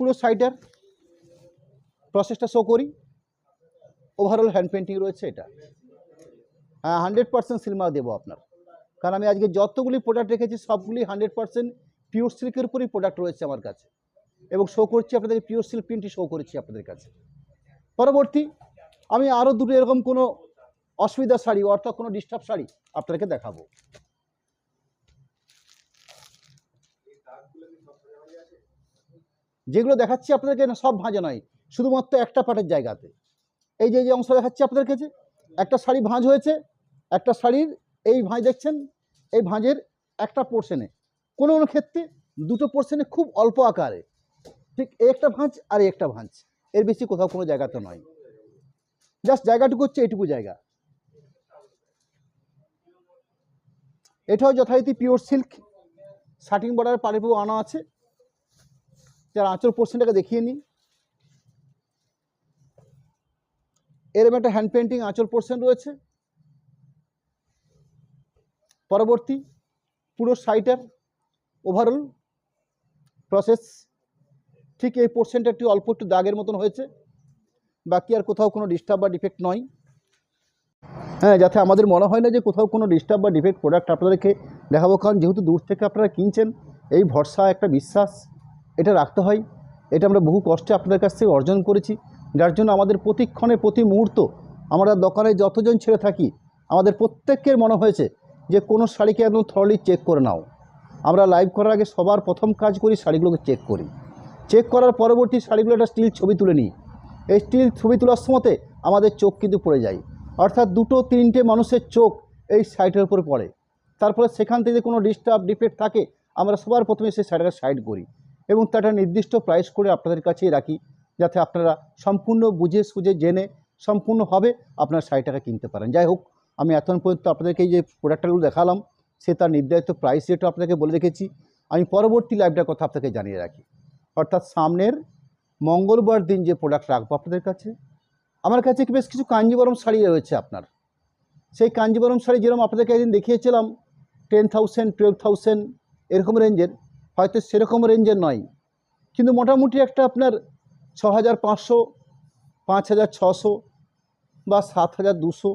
পুরো শাড়িটার প্রসেসটা শো করি। ওভারঅল হ্যান্ড পেন্টিং রয়েছে এটা। হ্যাঁ 100% সিলমার্ক দেবো আপনার, কারণ আমি আজকে যতগুলি প্রোডাক্ট রেখেছি সবগুলি 100% পিওর সিল্কের উপরই প্রোডাক্ট রয়েছে আমার কাছে, এবং শো করছি আপনাদের পিওর সিল্ক প্রিন্টই শো করেছি আপনাদের কাছে। পরবর্তী আমি আরও দুটো এরকম কোনো অসুবিধার শাড়ি অর্থাৎ কোনো ডিস্টার্ব শাড়ি আপনাদেরকে দেখাবো। যেগুলো দেখাচ্ছি আপনাদেরকে না সব ভাঁজে নয়, শুধুমাত্র একটা পাটের জায়গাতে। এই যে অংশ দেখাচ্ছি আপনাদের কাছে, একটা শাড়ি ভাঁজ হয়েছে, একটা শাড়ির এই ভাঁজ দেখছেন, এই ভাঁজের একটা পোর্শনে, কোনো কোনো ক্ষেত্রে দুটো পোর্শনে খুব অল্প আকারে, ঠিক একটা ভাঁজ আর একটা ভাঁজ, এর বেশি কোথাও কোনো জায়গাতে নয়, জাস্ট জায়গাটুকু হচ্ছে এইটুকু জায়গা। এটাও যথারীতি পিওর সিল্ক শার্টিং বর্ডার পাড়ে পুরো আনা আছে। যার আঁচল পোর্শনটাকে দেখিয়ে নিই, এরকম একটা হ্যান্ড পেন্টিং আঁচল পোর্শন রয়েছে। পরবর্তী পুরো শাড়িটার ওভারঅল প্রসেস ঠিক এই পোর্শনটা একটু অল্প একটু দাগের মতন হয়েছে, বাকি আর কোথাও কোনো ডিস্টার্ব বা ডিফেক্ট নয়। হ্যাঁ, যাতে আমাদের মনে হয় না যে কোথাও কোনো ডিস্টার্ব বা ডিফেক্ট প্রোডাক্ট আপনাদেরকে দেখাবো, কারণ যেহেতু দূর থেকে আপনারা কিনছেন, এই ভরসা একটা বিশ্বাস এটা রাখতে হয়। এটা আমরা বহু কষ্টে আপনাদের কাছ থেকে অর্জন করেছি, যার জন্য আমাদের প্রতিক্ষণে প্রতি মুহূর্ত আমরা দোকানে যতজন ছেড়ে থাকি আমাদের প্রত্যেকের মনে হয়েছে যে কোনো শাড়িকে একদম থরলি চেক করে নাও। আমরা লাইভ করার আগে সবার প্রথম কাজ করি শাড়িগুলোকে চেক করি, চেক করার পরবর্তী শাড়িগুলো একটা স্টিল ছবি তুলে নিই। এই স্টিল ছবি তোলার সময়তে আমাদের চোখ কিন্তু পড়ে যায়, অর্থাৎ দুটো তিনটে মানুষের চোখ এই শাড়িটার উপরে পড়ে। তারপরে সেখান থেকে কোনো ডিস্টার্ব ডিফেক্ট থাকে আমরা সবার প্রথমে সেই শাড়িটাকে সাইড করি এবং তার একটা নির্দিষ্ট প্রাইস করে আপনাদের কাছেই রাখি, যাতে আপনারা সম্পূর্ণ বুঝে সুঝে জেনে সম্পূর্ণভাবে আপনার শাড়িটাকে কিনতে পারেন। যাই হোক, আমি এখন পর্যন্ত আপনাদেরকে এই যে প্রোডাক্টগুলো দেখালাম সে তার নির্ধারিত প্রাইস রেটও আপনাকে বলে রেখেছি। আমি পরবর্তী লাইভটার কথা আপনাকে জানিয়ে রাখি, অর্থাৎ সামনের মঙ্গলবার দিন যে প্রোডাক্ট রাখবো আপনাদের কাছে, আমার কাছে বেশ কিছু কাঞ্জিবরম শাড়ি রয়েছে আপনার। সেই কাঞ্জিবরম শাড়ি যেরকম আপনাদেরকে একদিন দেখিয়েছিলাম 10,000 12,000 এরকম রেঞ্জের, হয়তো সেরকম রেঞ্জের নয়, কিন্তু মোটামুটি একটা আপনার 6,500 5,600 বা 7,200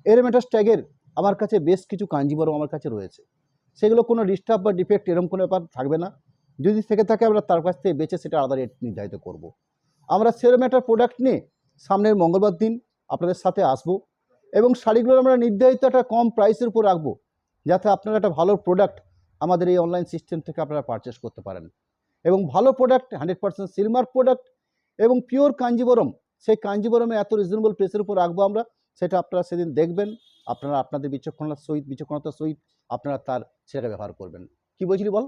এরকম একটা স্ট্যাগের আমার কাছে বেশ কিছু কাঞ্জিবরম আমার কাছে রয়েছে। সেগুলো কোনো ডিস্টার্ব বা ডিফেক্ট এরকম কোনো ব্যাপার থাকবে না, যদি থেকে থাকে আমরা তার কাছ থেকে বেছে সেটা আলাদা রেট নির্ধারিত করব। আমরা সেরকম একটা প্রোডাক্ট নিয়ে সামনের মঙ্গলবার দিন আপনাদের সাথে আসব এবং শাড়িগুলো আমরা নির্ধারিত একটা কম প্রাইসের উপর রাখবো, যাতে আপনারা একটা ভালো প্রোডাক্ট আমাদের এই অনলাইন সিস্টেম থেকে আপনারা পারচেস করতে পারেন। এবং ভালো প্রোডাক্ট 100% সিলমার্ক প্রোডাক্ট এবং পিওর কাঞ্জিবরম, সেই কাঞ্জিবরমে এত রিজনেবল প্রাইসের উপর রাখবো আমরা, সেটা আপনারা সেদিন দেখবেন। আপনারা আপনাদের বিচক্ষণতার সহিত আপনারা তার সেটা ব্যবহার করবেন। কি বলছিলি বল?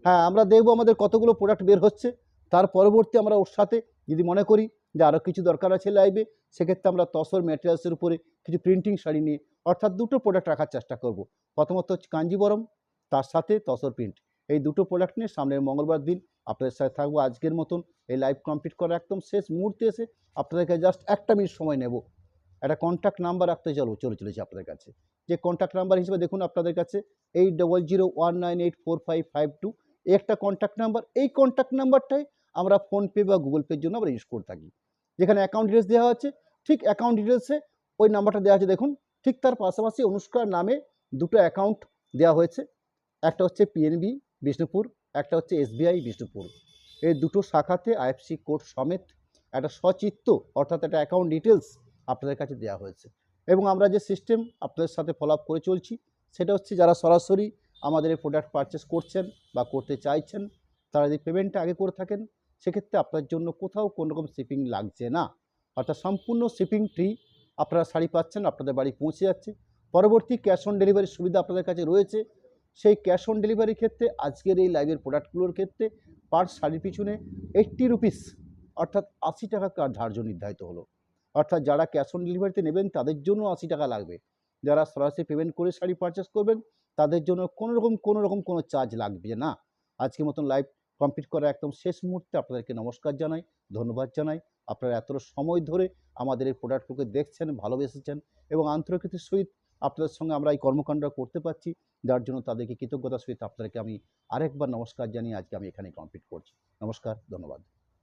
হ্যাঁ, আমরা দেখবো আমাদের কতগুলো প্রোডাক্ট বের হচ্ছে, তার পরবর্তী আমরা ওর সাথে যদি মনে করি যে আরও কিছু দরকার আছে লাইভে, সেক্ষেত্রে আমরা তসর ম্যাটেরিয়ালসের উপরে কিছু প্রিন্টিং শাড়ি নিয়ে অর্থাৎ দুটো প্রোডাক্ট রাখার চেষ্টা করব। প্রথমত হচ্ছে কাঞ্জিবরম, তার সাথে তসর প্রিন্ট, এই দুটো প্রোডাক্ট নিয়ে সামনের মঙ্গলবার দিন আপনাদের সাথে থাকবো। আজকের মতন এই লাইভ কমপ্লিট করার একদম শেষ মুহূর্তে এসে আপনাদেরকে জাস্ট 1 মিনিট সময় নেব। একটা কন্ট্যাক্ট নাম্বার রাখতে চলেছি আপনাদের কাছে, যে কন্ট্যাক্ট নাম্বার হিসেবে দেখুন আপনাদের কাছে 8001984552 একটা কন্ট্যাক্ট নাম্বার। এই কন্ট্যাক্ট নাম্বারটাই আমরা ফোনপে বা গুগল পের জন্য আমরা ইউজ করে থাকি। যেখানে অ্যাকাউন্ট ডিটেলস দেওয়া আছে, ঠিক অ্যাকাউন্ট ডিটেলসে ওই নাম্বারটা দেওয়া আছে দেখুন, ঠিক তার পাশাপাশি অনুষ্কার নামে দুটো অ্যাকাউন্ট দেওয়া হয়েছে। একটা হচ্ছে পিএনবি বিষ্ণুপুর, একটা হচ্ছে এসবিআই বিষ্ণুপুর। এই দুটো শাখাতে আইএফসি কোড সমেত একটা সচিত্র অর্থাৎ একটা অ্যাকাউন্ট ডিটেলস আপনাদের কাছে দেওয়া হয়েছে। এবং আমরা যে সিস্টেম আপনাদের সাথে ফলো আপ করে চলছি সেটা হচ্ছে, যারা সরাসরি আমাদের এই প্রোডাক্ট পারচেস করছেন বা করতে চাইছেন, তারা যদি পেমেন্টটা আগে করে থাকেন সেক্ষেত্রে আপনার জন্য কোথাও কোনো রকম শিপিং লাগছে না, অর্থাৎ সম্পূর্ণ শিপিং ফ্রি আপনারা শাড়ি পাচ্ছেন, আপনাদের বাড়ি পৌঁছে যাচ্ছে। পরবর্তী ক্যাশ অন ডেলিভারির সুবিধা আপনাদের কাছে রয়েছে। সেই ক্যাশ অন ডেলিভারির ক্ষেত্রে আজকের এই লাইভের প্রোডাক্টগুলোর ক্ষেত্রে পার শাড়ির পিছনে 80 রুপিস অর্থাৎ 80 টাকা ধার্য নির্ধারিত হলো। অর্থাৎ যারা ক্যাশ অন ডেলিভারিতে নেবেন তাদের জন্য 80 টাকা লাগবে, যারা সরাসরি পেমেন্ট করে শাড়ি পারচেস করবেন তাদের জন্য কোনো রকম কোনো চার্জ লাগবে না। আজকের মতন লাইভ কমপ্লিট করা একদম শেষ মুহূর্তে আপনাদেরকে নমস্কার জানাই, ধন্যবাদ জানাই। আপনারা এতটা সময় ধরে আমাদের এই প্রোডাক্টগুলোকে দেখছেন, ভালোবেসেছেন এবং আন্তরিকতার সহিত আপনাদের সঙ্গে আমরা এই কর্মকাণ্ড করতে পারছি, যার জন্য তাদেরকে কৃতজ্ঞতার সহিত আপনাদেরকে আমি আরেকবার নমস্কার জানিয়ে আজকে আমি এখানে কমপ্লিট করছি। নমস্কার, ধন্যবাদ।